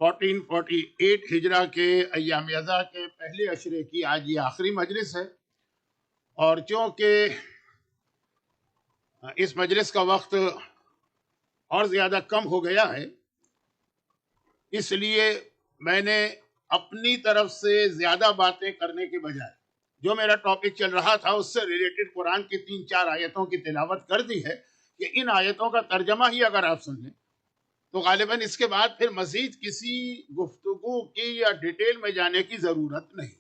1448 ہجرہ کے ایام ازا کے پہلے عشرے کی آج یہ آخری مجلس ہے، اور چونکہ اس مجلس کا وقت اور زیادہ کم ہو گیا ہے، اس لیے میں نے اپنی طرف سے زیادہ باتیں کرنے کے بجائے جو میرا ٹاپک چل رہا تھا اس سے ریلیٹڈ قرآن کی 3-4 آیتوں کی تلاوت کر دی ہے کہ ان آیتوں کا ترجمہ ہی اگر آپ سن لیں تو غالباً اس کے بعد پھر مزید کسی گفتگو کی یا ڈیٹیل میں جانے کی ضرورت نہیں۔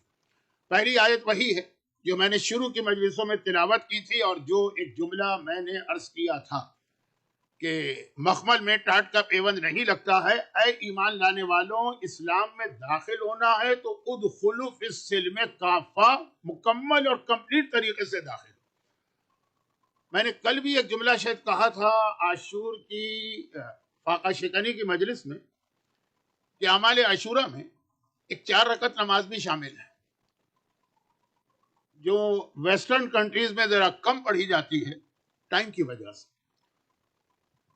پہلی آیت وہی ہے جو میں نے شروع کی مجلسوں میں تلاوت کی تھی، اور جو ایک جملہ میں نے عرض کیا تھا کہ مخمل میں ٹاٹ کا پیوند نہیں لگتا ہے، اے ایمان لانے والوں، اسلام میں داخل ہونا ہے تو ادخلوا فی السلم کافہ، مکمل اور کمپلیٹ طریقے سے داخل ہو۔ میں نے کل بھی ایک جملہ شاید کہا تھا عاشور کی فاقہ شکنی کی مجلس میں کہ اعمال عاشورہ میں ایک 4 رکعت نماز بھی شامل ہے، جو ویسٹرن کنٹریز میں ذرا کم پڑھی جاتی ہے ٹائم کی وجہ سے،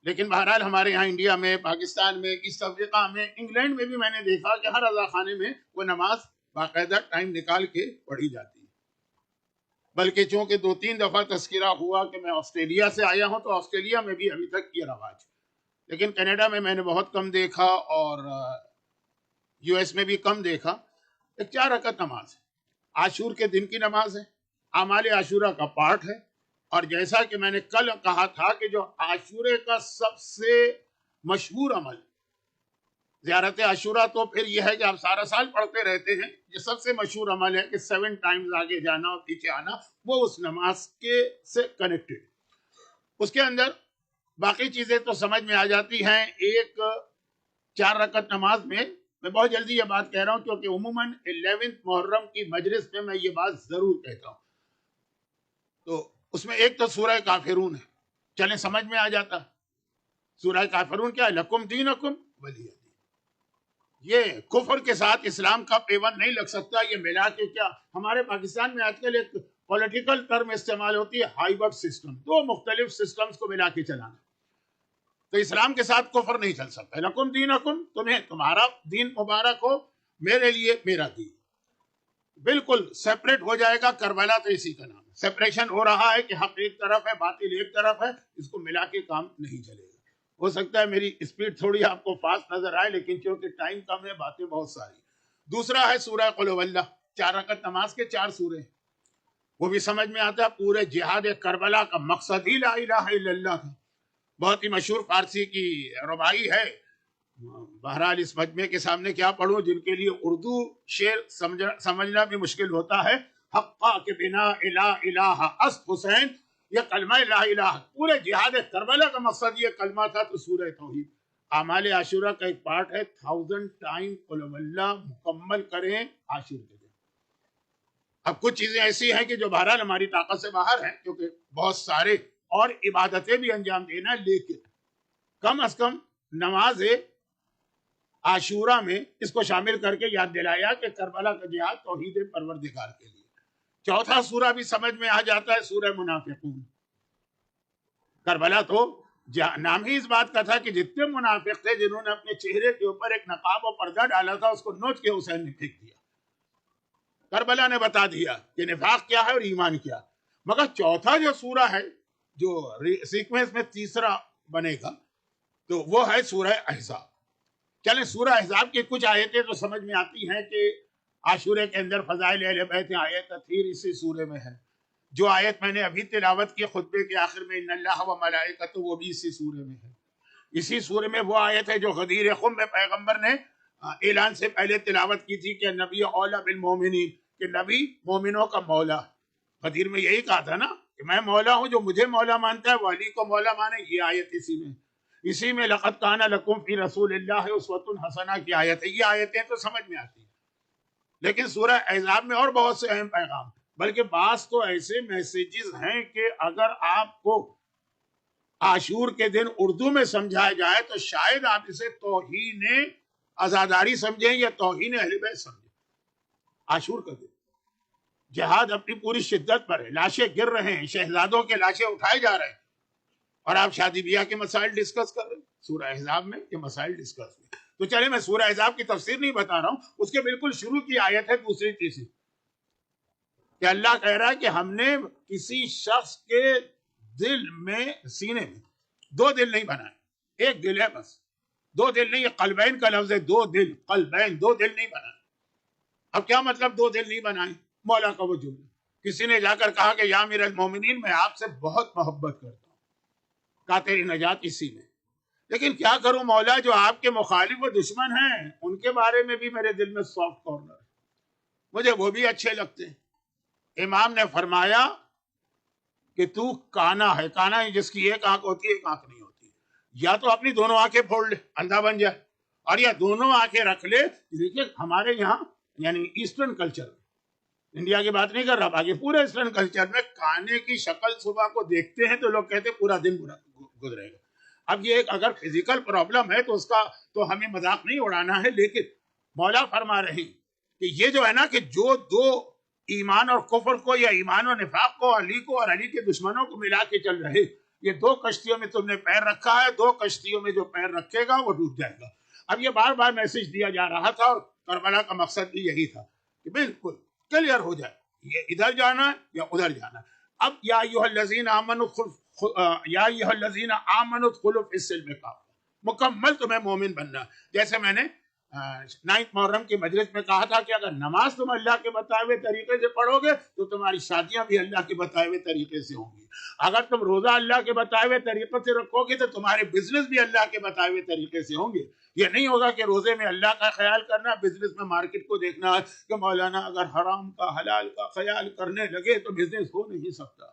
لیکن بہرحال ہمارے یہاں انڈیا میں، پاکستان میں، ایسٹ افریقہ میں، انگلینڈ میں بھی میں نے دیکھا کہ ہر رضا خانے میں وہ نماز باقاعدہ ٹائم نکال کے پڑھی جاتی ہے۔ بلکہ چونکہ 2-3 دفعہ تذکرہ ہوا کہ میں آسٹریلیا سے آیا ہوں، تو آسٹریلیا میں بھی ابھی تک یہ رواج، لیکن کینیڈا میں نے بہت کم دیکھا، اور یو ایس میں بھی کم دیکھا۔ ایک 4 رکعت نماز ہے، عاشور کے دن کی نماز ہے، اعمال عاشورہ کا پارٹ ہے، اور جیسا کہ میں نے کل کہا تھا کہ جو عاشورے کا سب سے مشہور عمل زیارت عاشورہ، تو پھر یہ ہے کہ آپ سارا سال پڑھتے رہتے ہیں، جو سب سے مشہور عمل ہے کہ 7 ٹائمز آگے جانا اور پیچھے آنا، وہ اس نماز کے سے کنیکٹڈ۔ اس کے اندر باقی چیزیں تو سمجھ میں آ جاتی ہیں۔ ایک 4 رکعت نماز میں بہت جلدی یہ بات کہہ رہا ہوں کیونکہ عموماً 11 محرم کی مجلس میں یہ بات ضرور کہتا ہوں، تو اس میں ایک تو سورہ کافرون ہے، چلیں سمجھ میں آ جاتا۔ سورہ کافرون کیا ہے؟ لکم دینکم ولی دین۔ یہ کفر کے ساتھ اسلام کا پیوند نہیں لگ سکتا، یہ ملا کے کیا ہمارے پاکستان میں آج کل ایک پولیٹیکل ٹرم استعمال ہوتی ہے، ہائبرڈ سسٹم، 2 مختلف سسٹمز کو ملا کے چلانا، تو اسلام کے ساتھ کفر نہیں چل سکتا۔ لکم دینکم، تمہیں تمہارا دین مبارک ہو، میرے لیے میرا دین، بالکل سیپریٹ ہو جائے گا۔ کربلا تو اسی کا نام ہے، سیپریشن ہو رہا ہے کہ حق ایک طرف ہے، باطل ایک طرف ہے، اس کو ملا کے کام نہیں چلے گا۔ ہو سکتا ہے میری اسپیڈ تھوڑی آپ کو فاسٹ نظر آئے، لیکن چونکہ ٹائم کم ہے باتیں بہت ساری۔ دوسرا ہے سورہ قل ہو اللہ، 4 رکعت نماز کے 4 سورے ہیں، وہ بھی سمجھ میں آتا ہے۔ پورے جہاد کربلا کا مقصد ہی لا الہ الا اللہ تھا، بہت ہی مشہور فارسی کی ربائی ہے، بہرحال اس مجمع کے سامنے کیا پڑھوں جن کے لیے اردو شعر سمجھنا بھی مشکل ہوتا ہے۔ حقا کے بنا الہ الہ است حسین، یہ کلمہ لا الہ، پورے جہاد کربلا کا مقصد یہ کلمہ تھا، تو سورہ توحید اعمال عاشورہ کا ایک پارٹ ہے۔ 1000 ٹائم قل ہو اللہ مکمل کریں عاشور کے دن۔ اب کچھ چیزیں ایسی ہیں کہ جو بہرحال ہماری طاقت سے باہر ہیں، کیونکہ بہت سارے اور عبادتیں بھی انجام دینا، لیکن کم از کم نماز عاشورہ میں اس کو شامل کر کے یاد دلایا کہ کربلا کا جہاد توحید پروردگار کے لیے۔ چوتھا سورہ بھی سمجھ میں آ جاتا ہے، سورہ منافقون۔ کربلا تو نام ہی اس بات کا تھا کہ جتنے منافق تھے جنہوں نے اپنے چہرے کے اوپر ایک نقاب اور پردہ ڈالا تھا، اس کو نوچ کے حسین نے پھینک دیا۔ کربلا نے بتا دیا کہ نفاق کیا ہے اور ایمان کیا۔ مگر چوتھا جو سورہ ہے، جو سیکوینس میں تیسرا بنے گا، تو وہ ہے سورہ احزاب۔ چلیں سورہ احزاب کی کچھ آیتیں تو سمجھ میں آتی ہیں کہ عاشورے کے اندر فضائل اہل بیت آیت تطہیر اسی سورے میں ہے۔ جو آیت میں نے ابھی تلاوت کی خطبے کے آخر میں، ان اللہ و ملائکتہ، وہ بھی اسی سورے میں ہے۔ اسی سورے میں وہ آیت ہے جو غدیر خم میں پیغمبر نے اعلان سے پہلے تلاوت کی تھی کہ نبی اولا بالمومنین، کہ نبی مومنوں کا مولا۔ غدیر میں یہی کہا تھا نا کہ میں مولا ہوں، جو مجھے مولا مانتا ہے وہ علی کو مولا مانے۔ یہ آیت اسی میں لقد کان لکم فی رسول اللہ اسوۃ حسنہ کی آیت ہے۔ یہ آیتیں تو سمجھ میں آتی ہیں، لیکن سورہ احزاب میں اور بہت سے اہم پیغام، بلکہ بعض تو ایسے میسیجز ہیں کہ اگر آپ کو عاشور کے دن اردو میں سمجھایا جائے تو شاید آپ اسے توہین عزاداری سمجھیں یا توہین اہل بیت سمجھیں۔ عاشور کا دن جہاد اپنی پوری شدت پر ہے، لاشیں گر رہے ہیں، شہزادوں کے لاشیں اٹھائے جا رہے ہیں، اور آپ شادی بیاہ کے مسائل ڈسکس کر رہے ہیں۔ سورہ احزاب میں یہ مسائل ڈسکس ہوئے۔ تو چلے میں سورہ احزاب کی تفسیر نہیں بتا رہا ہوں، اس کے بالکل شروع کی آیت ہے دوسری تیسری، کہ اللہ کہہ رہا ہے کہ ہم نے کسی شخص کے دل میں، سینے میں دو دل نہیں بنائے، ایک دل ہے بس، دو دل نہیں، یہ قلبین کا لفظ ہے، دو دل، قلبین، دو دل نہیں بنائے۔ اب کیا مطلب دو دل نہیں بنائے؟ مولا کا وہ جملہ، کسی نے جا کر کہا کہ یا امیر المومنین میں آپ سے بہت محبت کرتا ہوں، کہا تیری نجات اسی میں، لیکن کیا کروں مولا، جو آپ کے مخالف و دشمن ہیں ان کے بارے میں بھی میرے دل میں سافٹ کارنر ہے، مجھے وہ بھی اچھے لگتے ہیں۔ امام نے فرمایا کہ تو کانا ہے، کانا جس کی ایک آنکھ ہوتی ہے ایک آنکھ نہیں ہوتی، یا تو اپنی دونوں آنکھیں پھوڑ لے اندھا بن جائے، اور یا دونوں آنکھیں رکھ لے۔ دیکھیے ہمارے یہاں یعنی ایسٹرن کلچر میں، انڈیا کی بات نہیں کر رہا، باقی پورے ایسٹرن کلچر میں کانے کی شکل صبح کو دیکھتے ہیں تو لوگ کہتے ہیں پورا دن گزرے گا۔ اب یہ ایک اگر فزیکل پرابلم ہے تو اس کا تو ہمیں مذاق نہیں اڑانا ہے، لیکن مولا فرما رہے ہیں کہ یہ جو ہے نا کہ جو دو ایمان اور کفر کو یا ایمان و نفاق کو، علی کو اور علی کے دشمنوں کو ملا کے چل رہے، یہ دو کشتیوں میں تم نے پیر رکھا ہے، دو کشتیوں میں جو پیر رکھے گا وہ ڈوب جائے گا۔ اب یہ بار بار میسج دیا جا رہا تھا، اور کربلا کا مقصد بھی یہی تھا کہ بالکل کلیئر ہو جائے، یہ ادھر جانا ہے یا ادھر جانا ہے۔ اب یا ایھا الذین آمنوا ادخلوا فی السلم کافہ، مکمل تمہیں مومن بننا، جیسے میں نے 9 محرم کی مجلس میں کہا تھا کہ اگر نماز تم اللہ کے بتائے ہوئے طریقے سے پڑھو گے تو تمہاری شادیاں بھی اللہ کے بتائے ہوئے طریقے سے ہوں گی، اگر تم روزہ اللہ کے بتائے ہوئے طریقے سے رکھو گے تو تمہارے بزنس بھی اللہ کے بتائے ہوئے طریقے سے ہوں گے۔ یہ نہیں ہوگا کہ روزے میں اللہ کا خیال کرنا، بزنس میں مارکیٹ کو دیکھنا ہے کہ مولانا اگر حرام کا حلال کا خیال کرنے لگے تو بزنس ہو نہیں سکتا۔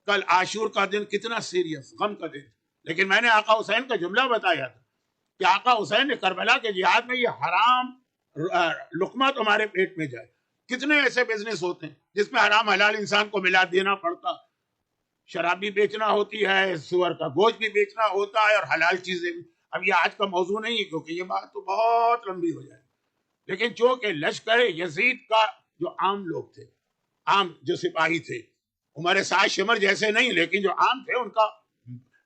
کل عاشور کا دن کتنا سیریس، غم کا دن، لیکن میں نے آقا حسین کا جملہ بتایا تھا کہ آقا حسین نے کربلا کے جہاد میں یہ حرام لقمہ تمہارے پیٹ میں جائے۔ کتنے ایسے بزنس ہوتے ہیں جس میں حرام حلال انسان کو ملا دینا پڑتا، شراب بھی بیچنا ہوتی ہے، سور کا گوشت بھی بیچنا ہوتا ہے، اور حلال چیزیں بھی۔ اب یہ آج کا موضوع نہیں ہے کیونکہ یہ بات تو بہت لمبی ہو جائے گی، لیکن چونکہ لشکر یزید کا جو عام لوگ تھے، عام جو سپاہی تھے، عمر سعد شمر جیسے نہیں لیکن جو عام تھے، ان کا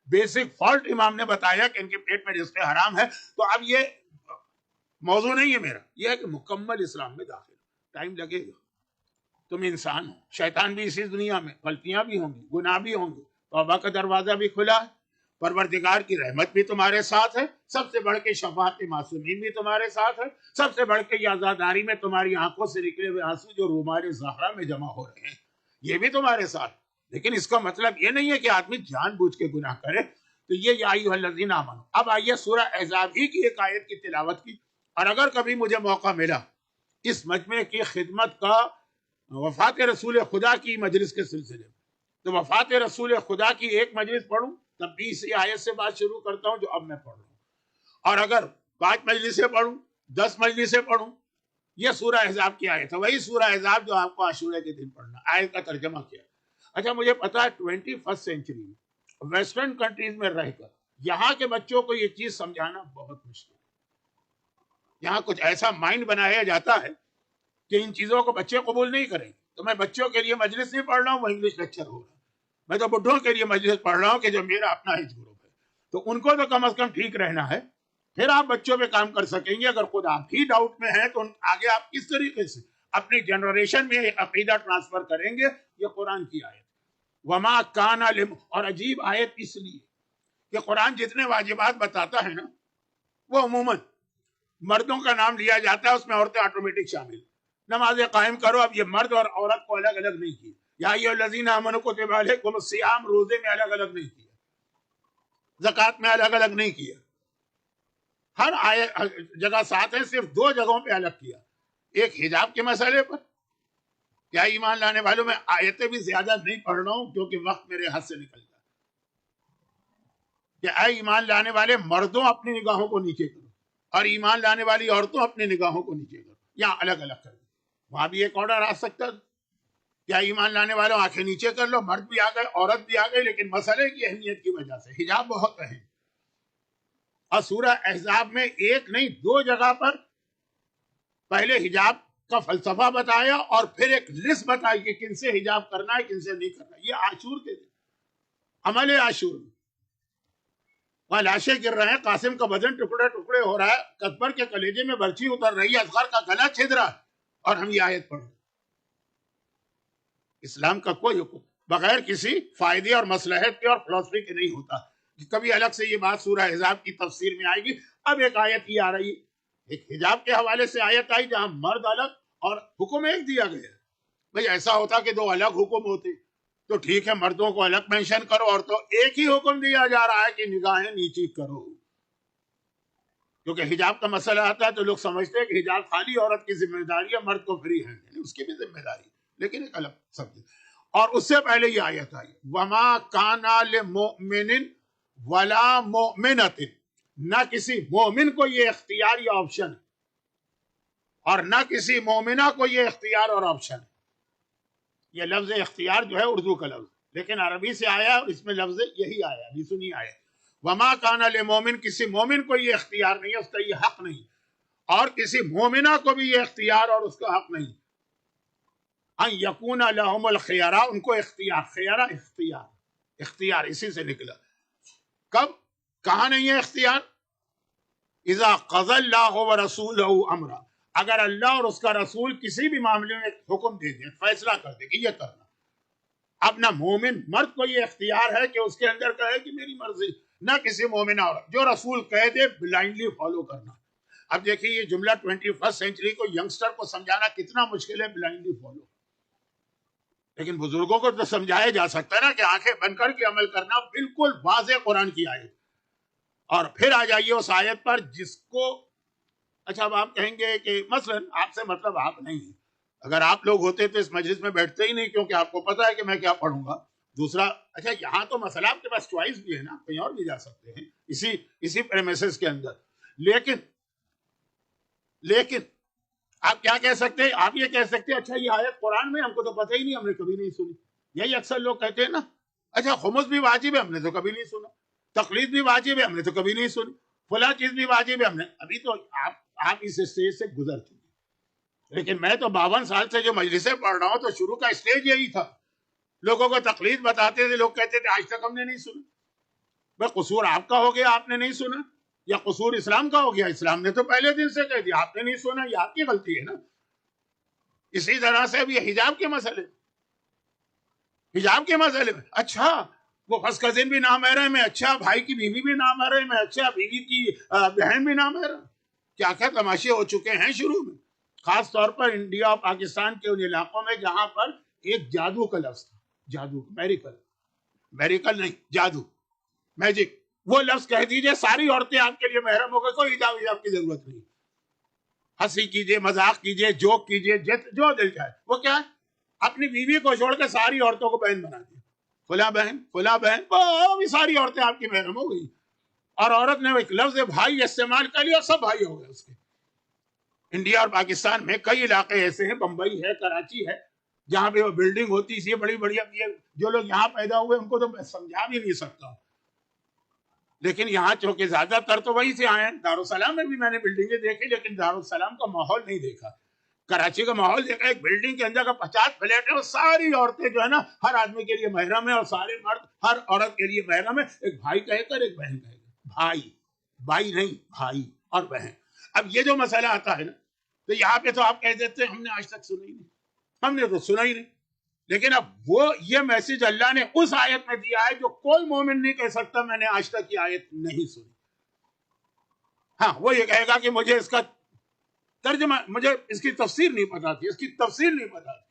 بیسک فالٹ امام نے بتایا کہ ان کے پیٹ میں رزق حرام ہے۔ تو اب یہ موضوع نہیں ہے میرا، یہ ہے کہ مکمل اسلام میں داخل ٹائم لگے گا، تم انسان ہو، شیطان بھی اسی دنیا میں، غلطیاں بھی ہوں گی، گناہ بھی ہوں گے، توبہ کا دروازہ بھی کھلا ہے، پروردگار کی رحمت بھی تمہارے ساتھ ہے، سب سے بڑھ کے شفاعت معصومین بھی تمہارے ساتھ ہے، سب سے بڑھ کے یہ عزاداری میں تمہاری آنکھوں سے نکلے ہوئے آنسو جو رومال زہرا میں جمع ہو رہے ہیں، یہ بھی تمہارے ساتھ۔ لیکن اس کا مطلب یہ نہیں ہے کہ آدمی جان بوجھ کے گناہ کرے۔ تو یہ یا ایھا الذین آمنوا۔ اب آئیے سورہ احزاب ہی کی ایک آیت کی تلاوت کی، اور اگر کبھی مجھے موقع ملا اس مجمع کی خدمت کا وفات رسول خدا کی مجلس کے سلسلے میں، تو وفات رسول خدا کی ایک مجلس پڑھوں تب بھی اسی آیت سے بات شروع کرتا ہوں جو اب میں پڑھ رہا ہوں، اور اگر 5 مجلسیں پڑھوں، 10 مجلسیں پڑھوں، یہ سورہ احزاب کی آیت ہے، وہی سورہ احزاب جو آپ کو عاشورہ کے دن پڑھنا۔ آیت کا ترجمہ کیا؟ اچھا مجھے پتا ہے 21 سینچری میں ویسٹرن کنٹریز میں رہ کر یہاں کے بچوں کو یہ چیز سمجھانا بہت مشکل ہے۔ یہاں کچھ ایسا مائنڈ بنایا جاتا ہے کہ ان چیزوں کو بچے قبول نہیں کریں گے۔ تو میں بچوں کے لیے مجلس نہیں پڑھ رہا ہوں، وہ انگلش لیکچر ہو رہا ہے، میں تو بڈھوں کے لیے مجلس پڑھ رہا ہوں کہ جو میرا اپنا ایج گروپ ہے، تو ان کو تو کم از کم ٹھیک رہنا ہے، پھر آپ بچوں پہ کام کر سکیں گے۔ اگر خود آپ ہی ڈاؤٹ میں ہیں تو آگے آپ کس طریقے سے اپنی جنریشن میں ایک عقیدہ ٹرانسفر کریں گے؟ یہ قرآن کی آیت وما کان اور عجیب آیت اس لیے کہ قرآن جتنے واجبات بتاتا ہے نا، وہ عموماً مردوں کا نام لیا جاتا ہے، اس میں عورتیں آٹومیٹک شامل، نمازیں قائم کرو۔ اب یہ مرد اور عورت کو الگ الگ نہیں کیا، یا ایھا الذین آمنوا کتب علیکم الصیام، روزے میں الگ الگ نہیں کیا، زکوٰۃ میں الگ الگ نہیں کیا، ہر جگہ ساتھ ہے، صرف 2 جگہوں پہ الگ کیا، ایک حجاب کے مسئلے پر۔ کیا ایمان لانے والوں میں آیتیں بھی زیادہ نہیں پڑھ رہا ہوں کیونکہ وقت میرے ہاتھ سے نکل جاتا ہے، کہ اے ایمان لانے والے مردوں اپنی نگاہوں کو نیچے کرو، اور ایمان لانے والی عورتوں اپنی نگاہوں کو نیچے کرو، یا الگ الگ کر دو۔ وہاں بھی ایک آرڈر آ سکتا ہے، کیا ایمان لانے والوں آنکھیں نیچے کر لو، مرد بھی آ گئے عورت بھی آ گئی، لیکن مسئلے کی اہمیت کی وجہ سے حجاب بہت اہم۔ اور سورہ احزاب میں ایک نہیں 2 جگہ پر پہلے حجاب کا فلسفہ بتایا اور پھر ایک لسٹ بتائی کہ کن سے حجاب کرنا ہے کن سے نہیں کرنا۔ یہ عاشور کے دن عمل عاشور میں وہاں لاشیں گر رہے ہیں، قاسم کا بدن ٹکڑے ٹکڑے ہو رہا ہے، اکبر کے کلیجے میں برچھی اتر رہی ہے، اصغر کا گلا چھد رہا ہے، اور ہم یہ آیت پڑھ رہے ہیں۔ اسلام کا کوئی حکم بغیر کسی فائدے اور مصلحت کے اور فلسفے کے نہیں ہوتا۔ کبھی الگ سے یہ بات سورہ احزاب کی تفسیر میں آئے گی۔ اب ایک آیت یہ آ رہی ہے، ایک حجاب کے حوالے سے آیت آئی جہاں مرد الگ اور حکم ایک دیا گیا ہے۔ بھئی ایسا ہوتا کہ دو الگ حکم ہوتے تو ٹھیک ہے، مردوں کو الگ مینشن کرو، اور تو ایک ہی حکم دیا جا رہا ہے کہ نگاہیں نیچی کرو۔ کیونکہ حجاب کا مسئلہ آتا ہے تو لوگ سمجھتے ہیں کہ حجاب خالی عورت کی ذمہ داری ہے، مرد کو فری ہینڈ ہے، اس کی بھی ذمہ داری، لیکن ایک الگ سبجیکٹ۔ اور اس سے پہلے یہ آیت آئی، وَمَا كَانَ لِمُؤْمِنٍ وَلَا مُؤْمِنَةٍ، نہ کسی مومن کو یہ اختیار یا آپشن ہے، اور نہ کسی مومنہ کو یہ اختیار اور آپشن ہے۔ یہ لفظ اختیار جو ہے اردو کا لفظ، لیکن عربی سے آیا اور اس میں لفظ یہی آیا، ابھی سنی آیا، وَمَا كَانَ لِمُؤْمِنٍ، کسی مومن کو یہ اختیار نہیں ہے، اس کا یہ حق نہیں، اور کسی مومنہ کو بھی یہ اختیار اور اس کا حق نہیں، ان یکون لہم الخیارہ، ان کو اختیار، خیارہ اختیار اسی سے نکلا۔ کب؟ کہاں نہیں ہے اختیار؟ اذا قضى اللہ ورسولہ امرا، اگر اللہ اور اس کا رسول کسی بھی معاملے میں حکم دے دیں، فیصلہ کر دے کہ یہ کرنا، اب نہ مومن مرد کو یہ اختیار ہے کہ اس کے اندر کہے کہ میری مرضی، نہ کسی مومن عورت، جو رسول کہہ دے بلائنڈلی فالو کرنا۔ اب دیکھیں یہ جملہ 21 سینچری کو ینگسٹر کو سمجھانا کتنا مشکل ہے، بلائنڈلی فالو، لیکن بزرگوں کو تو سمجھایا جا سکتا ہے نا کہ آنکھیں بند کر کے عمل کرنا، بالکل واضح قرآن کی آیت۔ اور پھر آ جائیے اس آیت پر جس کو، اچھا اب آپ کہیں گے کہ مثلا آپ سے مطلب آپ نہیں ہیں، اگر آپ لوگ ہوتے تو اس مجلس میں بیٹھتے ہی نہیں، کیونکہ آپ کو پتا ہے کہ میں کیا پڑھوں گا۔ دوسرا، اچھا یہاں تو مسئلہ آپ کے پاس چوائس بھی ہے نا، کہیں اور بھی جا سکتے ہیں اسی پریمیسز کے اندر، لیکن آپ کیا کہہ سکتے ہیں؟ آپ یہ کہہ سکتے ہیں اچھا یہ آیت قرآن میں، ہم کو تو پتہ ہی نہیں، ہم نے کبھی نہیں سنی۔ یہی اکثر لوگ کہتے ہیں نا، اچھا خمس بھی واجب ہے، ہم نے تو کبھی نہیں سنا، تقلید بھی واجب ہے، ہم نے تو کبھی نہیں سنی، فلاں چیز بھی واجب ہے، ہم نے ابھی تو آپ اس اسٹیج سے گزر چکے۔ لیکن میں تو 52 سال سے جو مجلسیں پڑھ رہا ہوں تو شروع کا اسٹیج یہی تھا، لوگوں کو تقلید بتاتے تھے، لوگ کہتے تھے آج تک ہم نے نہیں سنا۔ بھئی قصور آپ کا ہو گیا، آپ نے نہیں سنا، یا قصور اسلام کا ہو گیا، اسلام نے تو پہلے دن سے کہہ دیا، آپ نے نہیں سنا، یہ آپ کی غلطی ہے نا۔ اسی طرح سے اب یہ حجاب کے مسئلے میں اچھا وہ فرض کزن بھی نامحرم ہے، اچھا بھائی کی بیوی بھی نامحرم ہے، اچھا بیوی کی بہن بھی نامحرم، کیا کیا تماشے ہو چکے ہیں شروع میں، خاص طور پر انڈیا اور پاکستان کے ان علاقوں میں جہاں پر ایک جادو کا لفظ تھا، جادو، میریکل نہیں، جادو، میجک، وہ لفظ کہہ دیجئے ساری عورتیں آپ کے لیے محرم ہو گئے، کوئی حجاب کی ضرورت نہیں، ہنسی کیجئے، مذاق کیجئے، جوک کیجئے، جو دل چاہے، وہ کیا ہے، اپنی بیوی کو چھوڑ کے ساری عورتوں کو بہن بنا دیا، فلاں بہن، وہ ساری عورتیں آپ کی محرم ہو گئی، اور عورت نے ایک لفظ بھائی استعمال کر لیا، سب بھائی ہو گئے اس کے۔ انڈیا اور پاکستان میں کئی علاقے ایسے ہیں، بمبئی ہے، کراچی ہے، جہاں پہ وہ بلڈنگ ہوتی سی بڑی بڑی، اب یہ جو لوگ یہاں پیدا ہوئے ان کو تو میں سمجھا بھی نہیں سکتا ہوں، لیکن یہاں چونکہ زیادہ تر تو وہیں سے آئے ہیں۔ دارالسلام میں بھی میں نے بلڈنگیں دیکھی، لیکن دارالسلام کا ماحول نہیں دیکھا، کراچی کا ماحول دیکھا، ایک بلڈنگ کے اندر کا 50 فلیٹ ہے، وہ ساری عورتیں جو ہے نا ہر آدمی کے لیے محرم ہے، اور سارے مرد ہر عورت کے لیے محرم ہے، ایک بھائی کہے کر ایک بہن کہے کر، بھائی نہیں، بھائی اور بہن۔ اب یہ جو مسئلہ آتا ہے نا، تو یہاں پہ تو آپ کہہ دیتے ہیں ہم نے آج تک سنا ہی نہیں، ہم نے تو سنا ہی نہیں، لیکن اب وہ یہ میسج اللہ نے اس آیت میں دیا ہے جو کوئی مومن نہیں کہہ سکتا میں نے آج تک یہ آیت نہیں سنی۔ ہاں وہ یہ کہے گا کہ مجھے اس کا ترجمہ، مجھے اس کی تفسیر نہیں پتا تھی،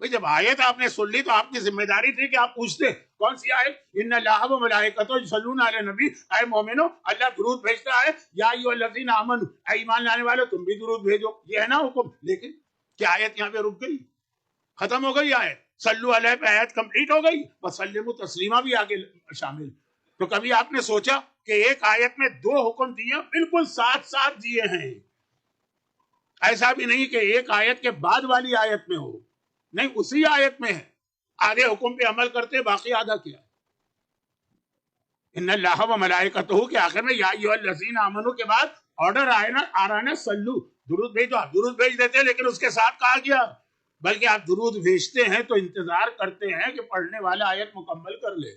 بھئی جب آیت آپ نے سن لی تو آپ کی ذمہ داری تھی کہ آپ پوچھتے کون سی آیت، ان اللہ و ملائکتہ یصلون علی النبی، اے مومنو اللہ درود بھیجتا ہے، یا ایھا الذین آمنوا، اے ایمان لانے والو تم بھی درود بھیجو، یہ ہے نا حکم۔ لیکن کیا آیت یہاں پہ رک گئی، ختم ہو گئی آیت، صلو علیہ پہ آیت کمپلیٹ ہو گئی، وسلموا تسلیما بھی آگے شامل۔ تو کبھی آپ نے سوچا کہ ایک آیت میں دو حکم دیے، بالکل ساتھ ساتھ دیے ہیں، ایسا بھی نہیں کہ ایک آیت کے بعد والی آیت میں ہو، نہیں اسی آیت میں ہے، آدھے حکم پہ عمل کرتے باقی آدھا کیا، ان اللہ و ملائکتہ کے آخر میں یا ایھا الذین آمنوا کے بعد آرڈر آ رہا ہے نا، سلو درود بھیجو، آپ درود بھیج دیتے ہیں، لیکن اس کے ساتھ کہا گیا بلکہ آپ درود بھیجتے ہیں تو انتظار کرتے ہیں کہ پڑھنے والا آیت مکمل کر لے،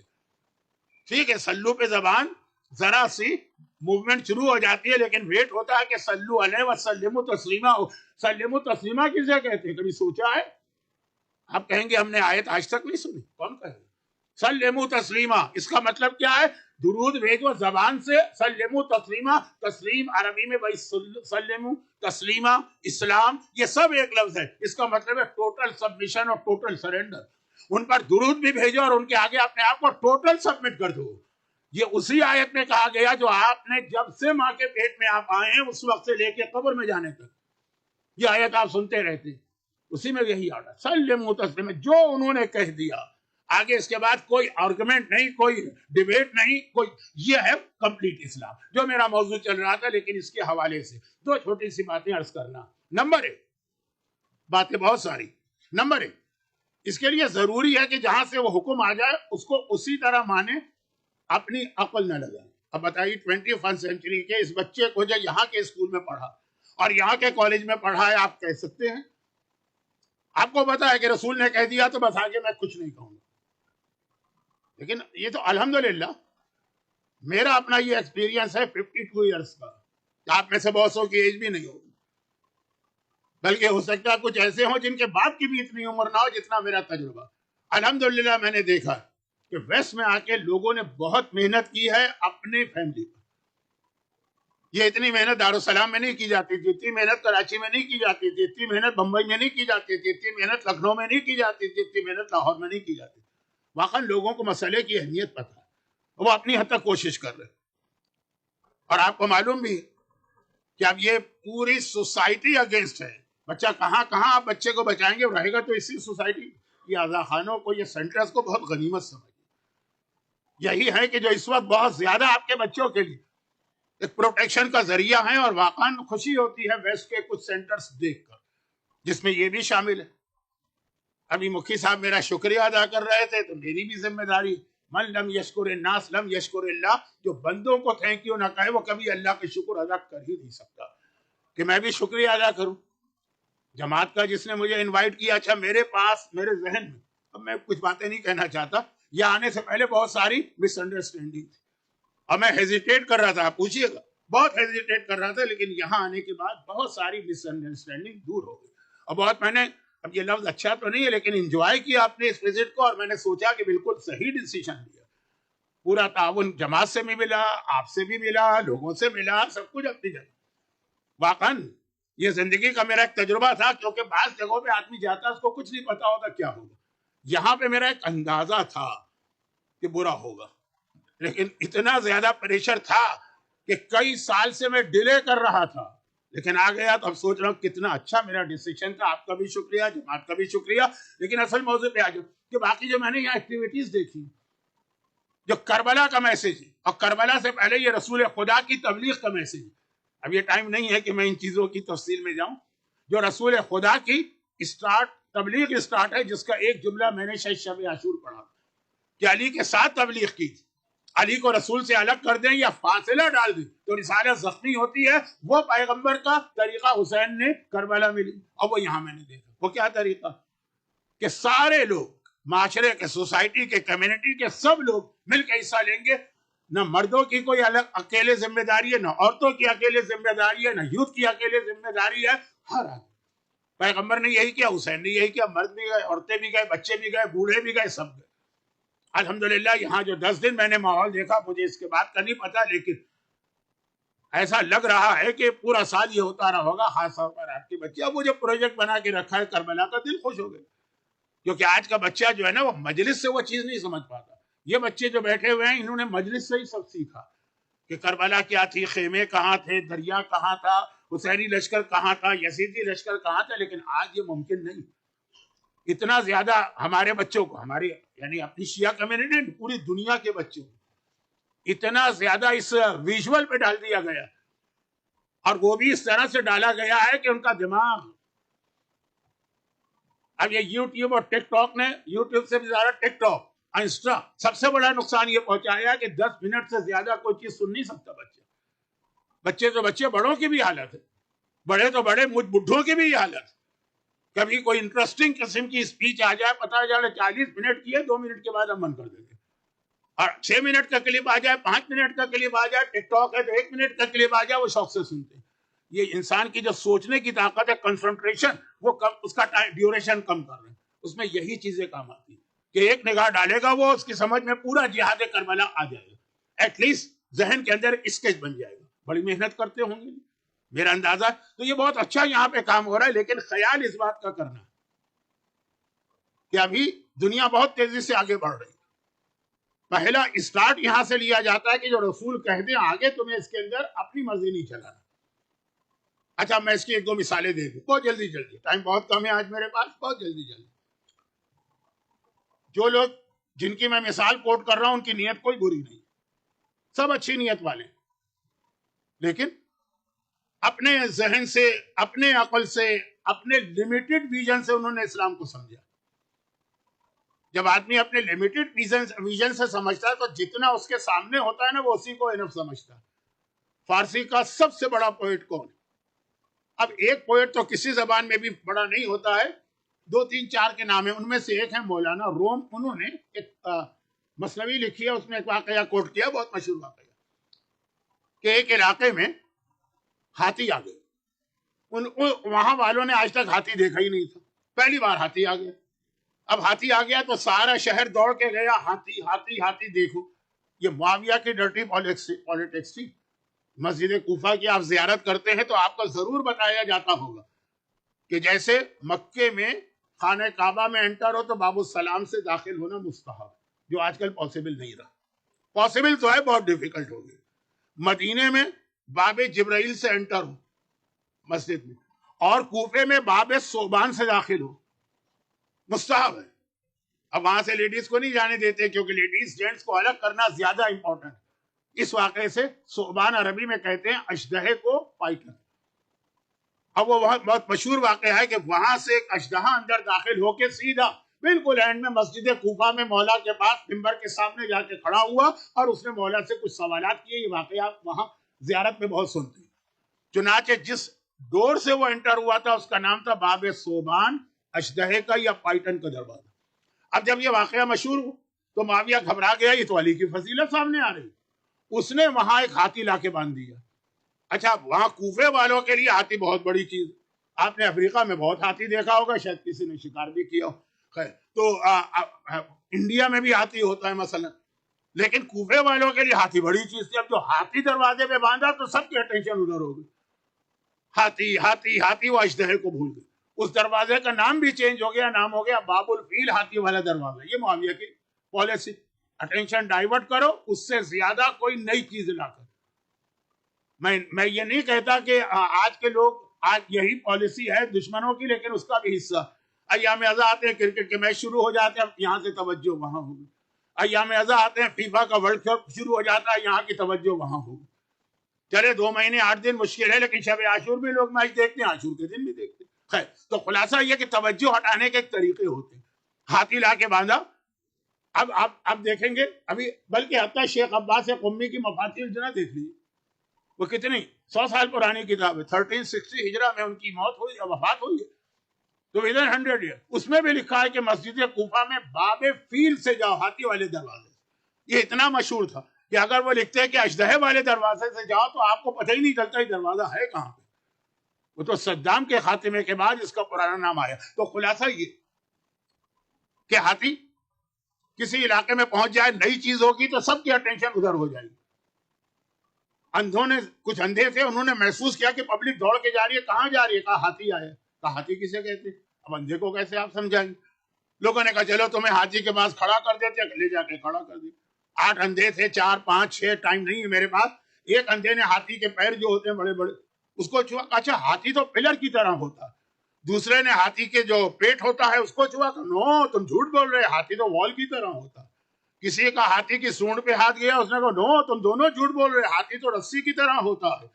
ٹھیک ہے، سلو پہ زبان ذرا سی موومنٹ شروع ہو جاتی ہے لیکن ویٹ ہوتا ہے کہ صلو علیہ وسلموا تسلیما. سلم تسلیما کسے کہتے ہیں؟ کبھی سوچا ہے؟ آپ کہیں گے ہم نے آیت آج تک نہیں سنی. کون کہے گا؟ سلموا تسلیما اس کا مطلب کیا ہے؟ درود بھیجو زبان سے. سلموا تسلیما، تسلیم عربی میں بھائی سلموا تسلیما، اسلام، یہ سب ایک لفظ ہے. اس کا مطلب ہے ٹوٹل سبمیشن اور ٹوٹل سرنڈر. ان پر درود بھی بھیجو اور ان کے آگے اپنے آپ کو ٹوٹل سبمٹ کر دو. یہ اسی آیت میں کہا گیا جو آپ نے جب سے ماں کے پیٹ میں آپ آئے ہیں اس وقت سے لے کے قبر میں جانے تک یہ آیت آپ سنتے رہتے. اسی میں یہی آرڈر سلموا تسلیما، جو انہوں نے کہہ دیا. آگے اس کے بعد کوئی آرگومنٹ نہیں، کوئی ڈیبیٹ نہیں، کوئی. یہ ہے کمپلیٹ اسلام جو میرا موضوع چل رہا تھا. لیکن اس کے حوالے سے دو چھوٹی سی باتیں عرض کرنا. نمبر ایک، باتیں بہت ساری. نمبر ایک، اس کے لیے ضروری ہے کہ جہاں سے وہ حکم آ جائے اس کو اسی طرح مانے، اپنی عقل نہ لگائیں. اب بتائیے 21 سینچری کے اس بچے کو جو یہاں کے اسکول میں پڑھا اور یہاں کے کالج میں پڑھا ہے، آپ کہہ سکتے ہیں؟ آپ کو پتا ہے کہ رسول نے کہہ دیا تو بس آگے میں کچھ نہیں کہوں گا. لیکن یہ تو الحمدللہ میرا اپنا یہ ایکسپیرینس ہے 52 ایئرس کا. آپ میں سے بہت سو کی ایج بھی نہیں ہوگی، بلکہ ہو سکتا ہے کچھ ایسے ہوں جن کے باپ کی بھی اتنی عمر نہ ہو جتنا میرا تجربہ. الحمدللہ میں نے دیکھا کہ ویسٹ میں آ کے لوگوں نے بہت محنت کی ہے اپنے فیملی پر. یہ اتنی محنت دارالسلام میں نہیں کی جاتی تھی، اتنی محنت کراچی میں نہیں کی جاتی تھی، اتنی محنت بمبئی میں نہیں کی جاتی تھی، اتنی محنت لکھنؤ میں نہیں کی جاتی تھی، اتنی محنت لاہور میں نہیں کی جاتی. واقعا لوگوں کو مسئلے کی اہمیت پتہ ہے، وہ اپنی حد تک کوشش کر رہے. اور آپ کو معلوم بھی کہ اب یہ پوری سوسائٹی اگینسٹ ہے. بچہ کہاں کہاں آپ بچے کو بچائیں گے، رہے گا تو اسی سوسائٹی. یہ آزا خانوں کو، یہ سینٹرز کو بہت غنیمت سمجھیں. یہی ہے کہ جو اس وقت بہت زیادہ آپ کے بچوں کے لیے ایک پروٹیکشن کا ذریعہ ہے. اور واقعا خوشی ہوتی ہے ویسٹ کے کچھ سینٹرز دیکھ کر جس میں یہ بھی شامل ہے. ابھی مکھی صاحب میرا شکریہ ادا کر رہے تھے تو میری بھی ذمہ داری. من لم یشکر الناس لم یشکر اللہ. جو بندوں کو تھینک یو نہ کہے وہ کبھی اللہ کے شکر ادا کر ہی نہیں سکتا. کہ میں بھی شکریہ ادا کروں جماعت کا جس نے مجھے انوائٹ کیا. اچھا میرے پاس، میرے ذہن میں، اب میں کچھ باتیں نہیں کہنا چاہتا، یہ آنے سے پہلے بہت ساری مس انڈرسٹینڈنگ تھی اور میں ہیزیٹیٹ کر رہا تھا. آپ پوچھئے گا، بہت ہیزیٹیٹ کر رہا تھا. لیکن یہاں آنے کے بعد بہت ساری مس انڈرسٹینڈنگ دور ہو گئی. اور بہت میں نے، اب یہ لفظ اچھا تو نہیں ہے لیکن انجوائے کیا اپنے اس وزٹ کو. اور میں نے سوچا کہ بالکل صحیح ڈیسیشن لیا. پورا تعاون جماعت سے بھی ملا، آپ سے بھی ملا، لوگوں سے ملا، سب کچھ اپنی جگہ. واقعاً یہ زندگی کا میرا ایک تجربہ تھا، کیونکہ بعض جگہوں پہ آدمی جاتا ہے اس کو کچھ نہیں پتا ہوتا کیا ہوگا. یہاں پہ میرا ایک اندازہ تھا کہ برا ہوگا، لیکن اتنا زیادہ پریشر تھا کہ کئی سال سے میں ڈیلے کر رہا تھا. لیکن آ گیا تو اب سوچ رہا ہوں کتنا اچھا میرا ڈیسیشن تھا. آپ کا بھی شکریہ، جماعت کا بھی شکریہ. لیکن اصل موضوع پہ آ جاؤ کہ باقی جو میں نے یہاں ایکٹیویٹیز دیکھی، جو کربلا کا میسج ہے، اور کربلا سے پہلے یہ رسول خدا کی تبلیغ کا میسج ہے. اب یہ ٹائم نہیں ہے کہ میں ان چیزوں کی تفصیل میں جاؤں. جو رسول خدا کی تبلیغ اسٹارٹ ہے، جس کا ایک جملہ میں نے شاید شب عاشور پڑھا کہ علی کے ساتھ تبلیغ کی تھی. علی کو رسول سے الگ کر دیں یا فاصلہ ڈال دیں تو رسالت زخمی ہوتی ہے. وہ پیغمبر کا طریقہ حسین نے کربلا میں لی، اور وہ یہاں میں نے دیکھا. وہ کیا طریقہ کہ سارے لوگ معاشرے کے، سوسائٹی کے، کمیونٹی کے سب لوگ مل کے حصہ لیں گے. نہ مردوں کی کوئی الگ اکیلے ذمہ داری ہے، نہ عورتوں کی اکیلے ذمہ داری ہے، نہ یوتھ کی اکیلے ذمہ داری ہے. ہر آدمی. پیغمبر نے یہی کیا، حسین نے یہی کیا. مرد بھی گئے، عورتیں بھی گئے، بچے بھی گئے، بوڑھے بھی گئے، سب گئے. الحمدللہ یہاں جو 10 دن میں نے ماحول دیکھا، مجھے اس کے بعد کا نہیں پتا، لیکن ایسا لگ رہا ہے کہ پورا سال یہ ہوتا رہا ہوگا. خاص طور پر آپ کے بچے. اب وہ جو پروجیکٹ بنا کے رکھا ہے کربلا کا، دل خوش ہو گئے. کیونکہ آج کا بچہ جو ہے نا وہ مجلس سے وہ چیز نہیں سمجھ پاتا. یہ بچے جو بیٹھے ہوئے ہیں انہوں نے مجلس سے ہی سب سیکھا کہ کربلا کیا تھی، خیمے کہاں تھے، دریا کہاں تھا، حسینی لشکر کہاں تھا، یزیدی لشکر کہاں تھا. لیکن آج یہ ممکن نہیں. اتنا زیادہ ہمارے بچوں کو، ہماری یعنی اپنی شیعہ کمیونٹی، پوری دنیا کے بچوں کو اتنا زیادہ اس ویژول پہ ڈال دیا گیا، اور وہ بھی اس طرح سے ڈالا گیا ہے کہ ان کا دماغ. اب یہ یوٹیوب اور ٹک ٹاک نے، یوٹیوب سے بھی زیادہ ٹک ٹاک، انسٹا، سب سے بڑا نقصان یہ پہنچایا کہ 10 منٹ سے زیادہ کوئی چیز سن نہیں سکتا بچہ. بچے تو بچے، بڑوں کی بھی حالت ہے، بڑے تو بڑے، مجھ بڈھوں کی بھی حالت ہے. کبھی کوئی انٹرسٹنگ قسم کی اسپیچ آ جائے، پتہ چلے 40 منٹ کی ہے، 2 منٹ کے بعد ہم بند کر دیں گے. اور 6 منٹ کا کلپ آ جائے، 5 منٹ کا کلپ آ جائے، ٹک ٹاک ہے تو 1 منٹ کا کلپ آ جائے، وہ شوق سے سنتے ہیں. یہ انسان کی جو سوچنے کی طاقت ہے، کنسنٹریشن، وہ اس کا ڈیوریشن کم کر رہے ہیں. اس میں یہی چیزیں کام آتی ہیں کہ ایک نگاہ ڈالے گا وہ، اس کی سمجھ میں پورا جہاد کربلا آ جائے گا، ایٹ لیسٹ ذہن کے اندر اسکیچ بن جائے گا. بڑی محنت کرتے ہوں گے میرا اندازہ. تو یہ بہت اچھا یہاں پہ کام ہو رہا ہے، لیکن خیال اس بات کا کرنا کہ ابھی دنیا بہت تیزی سے آگے بڑھ رہی ہے. پہلا اسٹارٹ یہاں سے لیا جاتا ہے کہ جو رسول کہہ دیں آگے تمہیں اس کے اندر اپنی مرضی نہیں چلانا. اچھا میں اس کی 1-2 مثالیں دے دوں بہت جلدی، ٹائم بہت کم ہے آج میرے پاس، بہت جلدی. جو لوگ جن کی میں مثال کوٹ کر رہا ہوں ان کی نیت کوئی بری نہیں، سب اچھی نیت والے، لیکن اپنے ذہن سے، اپنے عقل سے، اپنے لمیٹڈ ویژن سے انہوں نے اسلام کو سمجھا. جب آدمی اپنے لمیٹڈ ویژن سے سمجھتا ہے تو جتنا اس کے سامنے ہوتا ہے نا وہ اسی کو انف سمجھتا ہے. فارسی کا سب سے بڑا پوئٹ کون ہے؟ اب ایک پوئٹ تو کسی زبان میں بھی بڑا نہیں ہوتا ہے، 2-3-4 کے نام ہیں. ان میں سے ایک ہے مولانا روم. انہوں نے ایک مثنوی لکھی ہے، اس میں ایک واقعہ کوٹ کیا، بہت مشہور واقعہ کہ ایک علاقے میں ہاتھی آ گئے. وہاں والوں نے آج تک ہاتھی دیکھا ہی نہیں تھا، پہلی بار ہاتھی آ گیا. اب ہاتھی آ گیا تو سارا شہر دوڑ کے گیا، ہاتھی ہاتھی ہاتھی دیکھو. یہ معاویہ کی ڈرٹی پالیٹکس تھی. مسجد کوفہ کی آپ زیارت کرتے ہیں تو آپ کو ضرور بتایا جاتا ہوگا کہ جیسے مکے میں خانہ کعبہ میں انٹر ہو تو باب السلام سے داخل ہونا مستحب، جو آج کل پاسبل نہیں رہا. پاسبل تو ہے، بہت ڈیفیکلٹ ہو گئی. مدینے میں باب جبرائیل سے انٹر ہو مسجد میں، اور کوفے میں باب صوبان سے داخل ہو، مستحب ہے. اب وہاں سے لیڈیز کو نہیں جانے دیتے کیونکہ لیڈیز جینٹس کو الگ کرنا زیادہ امپورٹنٹ. اس واقعے سے صوبان عربی میں کہتے ہیں اشدہے کو پائٹن. اب وہ بہت مشہور واقعہ ہے کہ وہاں سے ایک اشدہا اندر داخل ہو کے سیدھا بالکل اینڈ میں مسجد کوفہ میں مولا کے پاس منبر کے سامنے جا کے کھڑا ہوا اور اس نے مولا سے کچھ سوالات کیے. یہ واقعات وہاں زیارت میں بہت سنتے ہیں. چنانچہ جس ڈور سے وہ انٹر ہوا تھا اس کا نام تھا باب صوبان، اشدہے کا یا پائٹن کا دروازہ. اب جب یہ واقعہ مشہور ہو تو معاویہ گھبرا گیا، یہ تو علی کی فضیلت سامنے آ رہی. اس نے وہاں ایک ہاتھی لا کے باندھ دیا. اچھا وہاں کوفے والوں کے لیے ہاتھی بہت بڑی چیز. آپ نے افریقہ میں بہت ہاتھی دیکھا ہوگا، شاید کسی نے شکار بھی کیا ہو. خیر تو انڈیا میں بھی ہاتھی ہوتا ہے مثلا، لیکن کوفے والوں کے لیے ہاتھی بڑی چیز تھی. اب جو ہاتھی دروازے پہ باندھا تو سب کی اٹینشن ادھر ہو گئی. ہاتھی ہاتھی ہاتھی، وہ اشدہے کو بھول گئے. اس دروازے کا نام بھی چینج ہو گیا، نام ہو گیا باب الفیل، ہاتھی والا دروازہ. یہ معاویہ کی پالیسی، اٹینشن ڈائیورٹ کرو، اس سے زیادہ کوئی نئی چیز لا کر. میں یہ نہیں کہتا کہ آج کے لوگ، آج یہی پالیسی ہے دشمنوں کی، لیکن اس کا بھی حصہ. ایام ازاں آتے ہیں، کرکٹ کے میچ شروع ہو جاتے ہیں، یہاں سے توجہ وہاں ہوگی. ایام ازاں آتے ہیں، فیفا کا ورلڈ کپ شروع ہو جاتا ہے، یہاں کی توجہ وہاں ہوگی. چلے 2 مہینے 8 دن مشکل ہے، لیکن شب عاشور بھی لوگ میچ دیکھتے ہیں، عاشور کے دن بھی دیکھتے ہیں. خیر تو خلاصہ یہ کہ توجہ ہٹانے کے ایک طریقے ہوتے ہیں. ہاتھی لا کے باندھا. اب دیکھیں گے ابھی، بلکہ حتیٰ شیخ عباس قمی کی مفاتیح الجنہ دیکھ لیجیے، وہ کتنی 100 سال پرانی کتاب ہے. 1360 ہجرہ میں ان کی موت ہوئی، وفات ہوئی ہے، تو ادھر 100 ایئر. اس میں بھی لکھا ہے کہ مسجد کوفہ میں باب فیل سے جاؤ، ہاتھی والے دروازے سے. یہ اتنا مشہور تھا کہ اگر وہ لکھتے ہیں کہ اشدہے والے دروازے سے جاؤ تو آپ کو پتہ ہی نہیں چلتا یہ دروازہ ہے کہاں پہ. وہ تو صدام کے خاتمے کے بعد اس کا پرانا نام آیا. تو خلاصہ یہ کہ ہاتھی کسی علاقے میں پہنچ جائے، نئی چیز ہوگی تو سب کی اٹینشن ادھر ہو جائے گی. اندھوں نے، کچھ اندھے تھے، انہوں نے محسوس کیا کہ پبلک دوڑ کے جا رہی ہے، کہاں جا رہی ہے؟ کہا ہاتھی آیا. کہا ہاتھی کسے کہتے ہیں؟ اب اندھے کو کیسے آپ سمجھائیں گے؟ لوگوں نے کہا چلو تمہیں ہاتھی کے پاس کھڑا کر دیتے، لے جا کے کھڑا کر دی. 8 اندھے تھے، 4 5 6 ٹائم نہیں ہے میرے پاس. ایک اندھے نے ہاتھی کے پیر جو ہوتے ہیں بڑے بڑے اس کو چھوا. اچھا ہاتھی تو پلر کی طرح ہوتا. دوسرے نے ہاتھی کے جو پیٹ ہوتا ہے اس کو چھوا. نو تم جھوٹ بول رہے، ہاتھی تو وال کی طرح ہوتا. کسی کا ہاتھی کی سونڈ پہ ہاتھ گیا، اس نے کہا نو تم دونوں جھوٹ بول رہے، ہاتھی تو رسی کی طرح ہوتا ہے.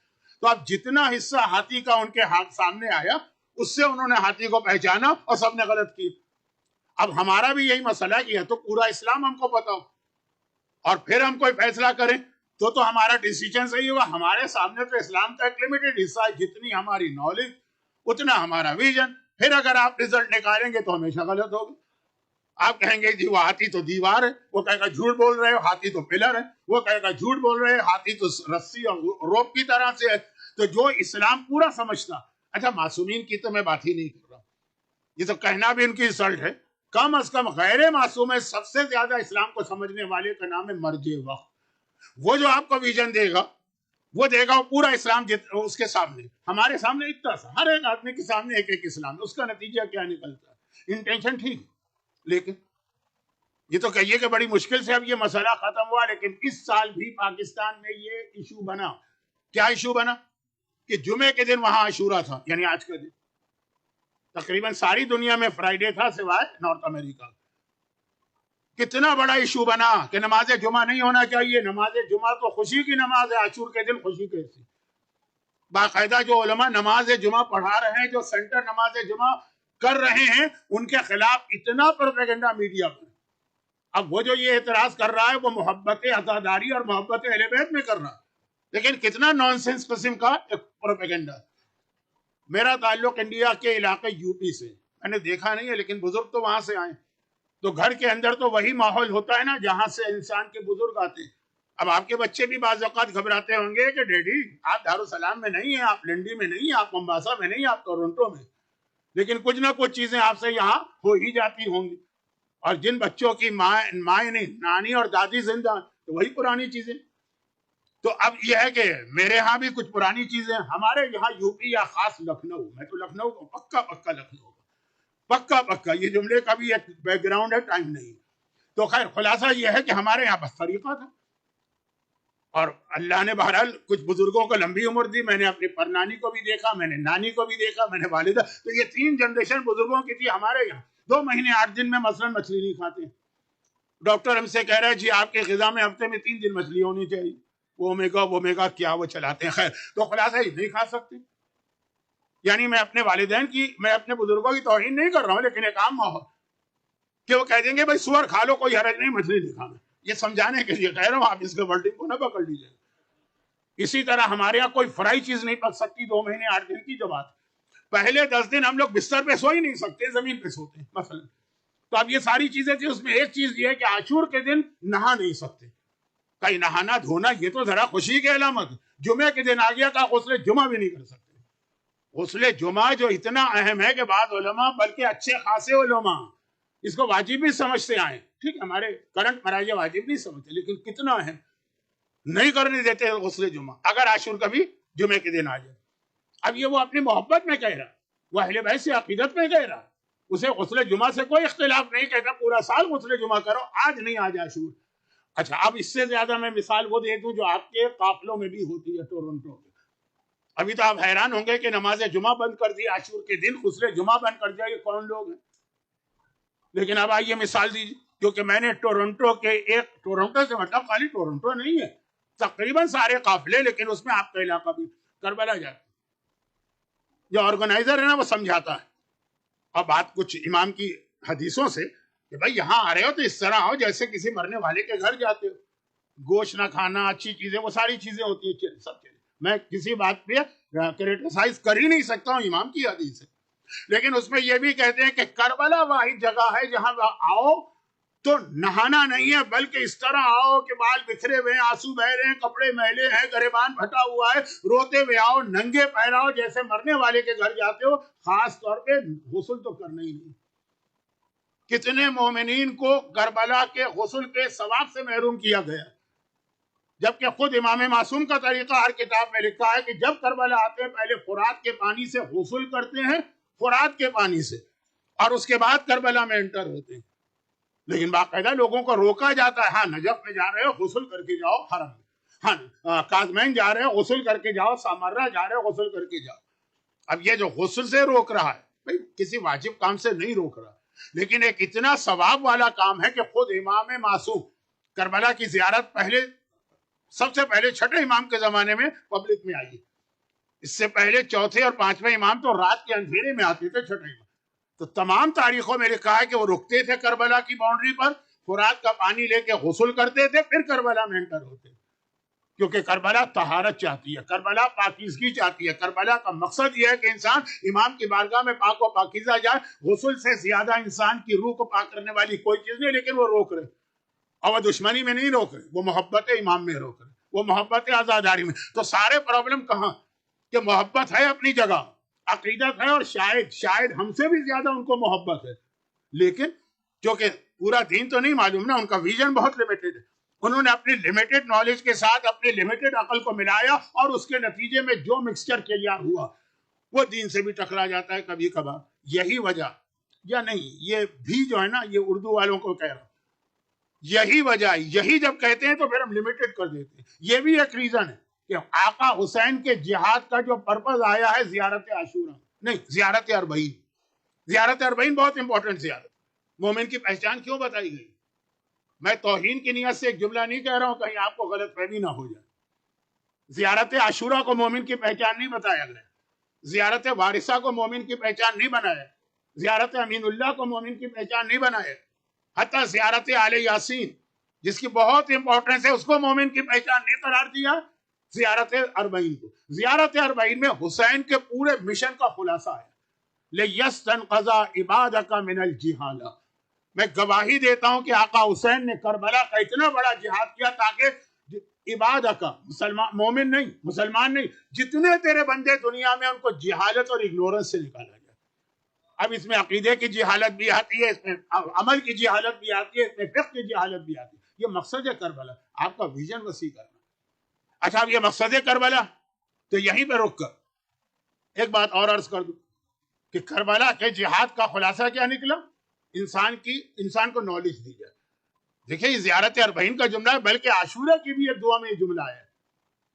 تو اب جتنا حصہ ہاتھی کا ان کے ہاتھ سامنے آیا اس سے انہوں نے ہاتھی کو پہچانا اور سب نے غلط کی. اب ہمارا بھی یہی مسئلہ ہے کہ تو پورا اسلام ہم کو پتا ہو اور پھر ہم کوئی فیصلہ کریں تو ہمارا ڈیسیجن صحیح ہوگا. ہمارے سامنے تو اسلام کا ایک لمیٹڈ حصہ ہے، جتنی ہماری نالج اتنا ہمارا ویژن. پھر اگر آپ رزلٹ نکالیں گے تو ہمیشہ غلط ہوگا. آپ کہیں گے جی وہ ہاتھی تو دیوار ہے، وہ کہے گا جھوٹ بول رہے ہو، ہاتھی تو پلر ہے، وہ کہے گا جھوٹ بول رہے ہو، ہاتھی تو رسی اور روپ کی طرح سے ہے۔ تو جو اسلام پورا سمجھتا، اچھا معصومین کی تو میں بات ہی نہیں کر رہا، یہ تو کہنا بھی ان کی انسلٹ ہے، کم از کم غیر معصوم ہے سب سے زیادہ اسلام کو سمجھنے والے کا نام ہے مرج وقت۔ وہ جو آپ کو ویژن دے گا، وہ دے گا وہ پورا اسلام اس کے سامنے، ہمارے سامنے اتنا سا، ہر ایک آدمی کے سامنے ایک ایک اسلام، اس کا نتیجہ کیا نکلتا ہے؟ انٹینشن ٹھیک، لیکن یہ تو کہیے کہ بڑی مشکل سے اب یہ مسئلہ ختم ہوا، لیکن اس سال بھی پاکستان میں یہ ایشو بنا۔ کیا ایشو بنا؟ کہ جمعے کے دن وہاں عاشورہ تھا، یعنی آج کا دن تقریباً ساری دنیا میں فرائیڈے تھا سوائے نارتھ امریکہ۔ کتنا بڑا ایشو بنا کہ نماز جمعہ نہیں ہونا چاہیے، نماز جمعہ تو خوشی کی نماز ہے، عاشور کے دن خوشی کیسی؟ باقاعدہ جو علماء نماز جمعہ پڑھا رہے ہیں، جو سینٹر نماز جمعہ کر رہے ہیں، ان کے خلاف اتنا پروپیگنڈا میڈیا پر۔ اب وہ جو یہ اعتراض کر رہا ہے وہ محبت عزاداری اور محبت اہل بیت میں کر رہا ہے، لیکن کتنا نان سینس قسم کا پروپیگنڈا۔ میرا تعلق انڈیا کے علاقے یو پی سے، میں نے دیکھا نہیں ہے لیکن بزرگ تو وہاں سے آئے، تو گھر کے اندر تو وہی ماحول ہوتا ہے نا جہاں سے انسان کے بزرگ آتے ہیں۔ اب آپ کے بچے بھی بعض اوقات گھبراتے ہوں گے کہ ڈیڈی آپ دارالسلام میں نہیں ہیں، آپ لنڈی میں نہیں ہیں، آپ ممباسا میں نہیں ہیں، آپ ٹورنٹو میں، لیکن کچھ نہ کچھ چیزیں آپ سے یہاں ہو ہی جاتی ہوں گی۔ اور جن بچوں کی مائیں نہیں، نانی اور دادی زندہ، تو وہی پرانی چیزیں۔ تو اب یہ ہے کہ میرے ہاں بھی کچھ پرانی چیزیں، ہمارے یہاں یو پی یا خاص لکھنؤ، میں تو لکھنؤ کو پکا لکھنؤ پکا یہ جملے کا بھی ایک بیک گراؤنڈ ہے، ٹائم نہیں۔ تو خیر خلاصہ یہ ہے کہ ہمارے یہاں بس طریقہ تھا، اور اللہ نے بہرحال کچھ بزرگوں کو لمبی عمر دی۔ میں نے اپنی پرنانی کو بھی دیکھا، میں نے نانی کو بھی دیکھا، میں نے والدہ، تو یہ 3 جنریشن بزرگوں کی تھی ہمارے یہاں۔ 2 مہینے 8 دن میں مثلاً مچھلی نہیں کھاتے، ڈاکٹر ہم سے کہہ رہا ہے جی آپ کے غذا میں ہفتے میں 3 دن مچھلی ہونی چاہیے، وہ اومیگا کیا وہ چلاتے ہیں، خیر تو خلاصہ یہ نہیں کھا سکتے۔ یعنی میں اپنے والدین کی، میں اپنے بزرگوں کی توہین نہیں کر رہا ہوں، لیکن ایک عام ماحول کہ وہ کہہ دیں گے بھائی سور کھا لو کوئی حرج نہیں، مچھلی نہیں کھانا، یہ سمجھانے کے لیے کہہ رہا ہوں، آپ اس کے ورڈنگ کو نہ پکڑ لیجیے۔ اسی طرح ہمارے یہاں کوئی فرائی چیز نہیں پک سکتی 2 مہینے 8 دن کی جو بات، پہلے 10 دن ہم لوگ بستر پہ سو ہی نہیں سکتے، زمین پہ سوتے ہیں مثلا۔ تو اب یہ ساری چیزیں تھی، اس میں ایک چیز یہ ہے کہ عاشور کے دن نہا نہیں سکتے۔ کہیں نہانا دھونا یہ تو ذرا خوشی کی علامت، جمعے کے دن آ گیا کا غسل جمعہ بھی نہیں کر سکتے۔ غسل جمعہ جو اتنا اہم ہے کہ بعض علماء بلکہ اچھے خاصے علماء اس کو واجب بھی سمجھتے آئے، ٹھیک ہے ہمارے کرنٹ مراجع واجب نہیں سمجھتے، لیکن کتنا اہم، نہیں کرنے دیتے غسل جمعہ اگر عاشور کبھی جمعے کے دن آ جائے۔ اب یہ وہ اپنی محبت میں کہہ رہا، وہ اہل بیت سے عقیدت میں کہہ رہا، اسے غسل جمعہ سے کوئی اختلاف نہیں، کہتا پورا سال غسل جمعہ کرو، آج نہیں آج عاشور۔ اچھا اب اس سے زیادہ میں مثال وہ دے دوں جو آپ کے قافلوں میں بھی ہوتی ہے ٹورنٹو میں۔ ابھی تو آپ حیران ہوں گے کہ نماز جمعہ بند کر دی، عاشور کے دن غسل جمعہ بند کر دیا، یہ کون لوگ ہیں؟ لیکن اب آئیے مثال دیجیے، کیونکہ میں نے ٹورنٹو سے مطلب خالی ٹورنٹو نہیں ہے، تقریباً سارے قافلے، لیکن اس میں آپ کا علاقہ بھی کربلا جاتا، جو آرگنائزر ہے نا وہ سمجھاتا ہے، اور بات کچھ امام کی حدیثوں سے کہ بھائی یہاں آ رہے ہو تو اس طرح ہو جیسے کسی مرنے والے کے گھر جاتے ہو، گوشت نہ کھانا، اچھی چیزیں، وہ ساری چیزیں ہوتی ہیں، سب چیزیں۔ میں کسی بات پہ کریٹیسائز کر ہی نہیں سکتا ہوں، امام کی حدیث ہے، لیکن اس میں یہ بھی کہتے ہیں کہ کربلا واحد جگہ ہے جہاں آؤ تو نہانا نہیں ہے، بلکہ اس طرح آؤ کہ بال بکھرے ہوئے ہیں، آنسو بہ رہے ہیں، کپڑے میلے ہیں، گریبان پھٹا ہوا ہے، روتے ہوئے آؤ، ننگے پیر آؤ، جیسے مرنے والے کے گھر جاتے ہو، خاص طور پہ غسل تو کرنا ہی نہیں۔ کتنے مومنین کو کربلا کے غسل کے ثواب سے محروم کیا گیا، جبکہ خود امام معصوم کا طریقہ ہر کتاب میں لکھا ہے کہ جب کربلا آتے ہیں پہلے فرات کے پانی سے غسل کرتے ہیں، فرات کے پانی سے، اور اس کے بعد کربلا میں انٹر ہوتے ہیں۔ لیکن باقاعدہ لوگوں کو روکا جاتا ہے، ہاں نجف میں جا رہے ہو غسل کر کے جاؤ، حرم میں، ہاں کاظمین جا رہے ہو غسل کر کے جاؤ، سامرہ جا رہے ہو غسل کر کے جاؤ۔ اب یہ جو غسل سے روک رہا ہے بھائی کسی واجب کام سے نہیں روک رہا، لیکن ایک اتنا ثواب والا کام ہے کہ خود امام معصوم کربلا کی زیارت پہلے، سب سے پہلے چھٹے امام کے زمانے میں پبلک میں آئی، اس سے پہلے چوتھے اور 5ویں امام تو رات کے اندھیرے میں آتے تھے، چھٹے امام تو تمام تاریخوں میں لکھا ہے کہ وہ رکتے تھے کربلا کی باؤنڈری پر، فرات کا پانی لے کے غسل کرتے تھے، پھر کربلا میں انٹر ہوتے۔ کیونکہ کربلا طہارت چاہتی ہے، کربلا پاکیزگی چاہتی ہے. کربلا کا مقصد یہ ہے کہ انسان امام کی بارگاہ میں پاک و پاکیزہ جائے. غسل سے زیادہ انسان کی روح کو پاک کرنے والی کوئی چیز نہیں، لیکن وہ روک رہے، اور وہ دشمنی میں نہیں روک رہے، وہ محبت امام میں روک رہے، وہ محبت آزاداری میں. تو سارے پرابلم کہاں کہ محبت ہے اپنی جگہ، عقیدت ہے، اور شاید ہم سے بھی زیادہ ان کو محبت ہے، لیکن کیونکہ پورا دین تو نہیں معلوم نا، ان کا ویژن بہت لیمیٹڈ ہے. انہوں نے اپنی لمیٹڈ نالج کے ساتھ اپنی لمیٹڈ عقل کو ملایا، اور اس کے نتیجے میں جو مکسچر تیار ہوا وہ دین سے بھی ٹکرا جاتا ہے کبھی کبھار. یہی وجہ، یا نہیں، یہ بھی جو ہے نا، یہ اردو والوں کو کہہ رہا ہوں، یہی وجہ، یہی جب کہتے ہیں تو پھر ہم لمیٹڈ کر دیتے ہیں. یہ بھی ایک ریزن ہے کہ آقا حسین کے جہاد کا جو پرپز آیا ہے زیارت عاشورہ، نہیں، زیارت اربعین. زیارت اربعین بہت امپورٹنٹ زیارت. مومن کی پہچان کیوں بتائی گئی؟ میں توہین کی نیت سے ایک جملہ نہیں کہہ رہا ہوں، کہیں آپ کو غلط فہمی نہ ہو جائے. زیارت عاشورہ کو مومن کی پہچان نہیں بتایا گیا، زیارت وارثہ کو مومن کی پہچان نہیں بنایا، زیارت امین اللہ کو مومن کی پہچان نہیں بنایا، حتی زیارت آل یاسین جس کی بہت امپورٹنس ہے اس کو مومن کی پہچان نہیں قرار دیا. زیارت اربعین کو، زیارت اربعین میں حسین کے پورے مشن کا خلاصہ ہے. لِيَسْتَنْقَذَ عِبَادَكَ مِنَ الْجِهَالَ. میں گواہی دیتا ہوں کہ آقا حسین نے کربلا کا اتنا بڑا جہاد کیا تاکہ عبادہ کا، مومن نہیں، مسلمان نہیں، جتنے تیرے بندے دنیا میں ان کو جہالت اور اگنورنس سے نکالا جائے. اب اس میں عقیدے کی جہالت بھی آتی ہے، اس میں عمل کی جہالت بھی آتی ہے، اس میں فقہ کی جہالت بھی آتی ہے. یہ مقصد ہے کربلا، آپ کا ویژن وسیع کرنا. اچھا، اب یہ مقصد ہے کربلا، تو یہیں پہ رک کر ایک بات اور عرض کر دوں کہ کربلا کے جہاد کا خلاصہ کیا نکلا؟ انسان کو نالج دی جائے. دیکھیں، یہ زیارت اربعین کا جملہ ہے، بلکہ عاشورہ کی بھی ایک دعا میں یہ جملہ آیا ہے.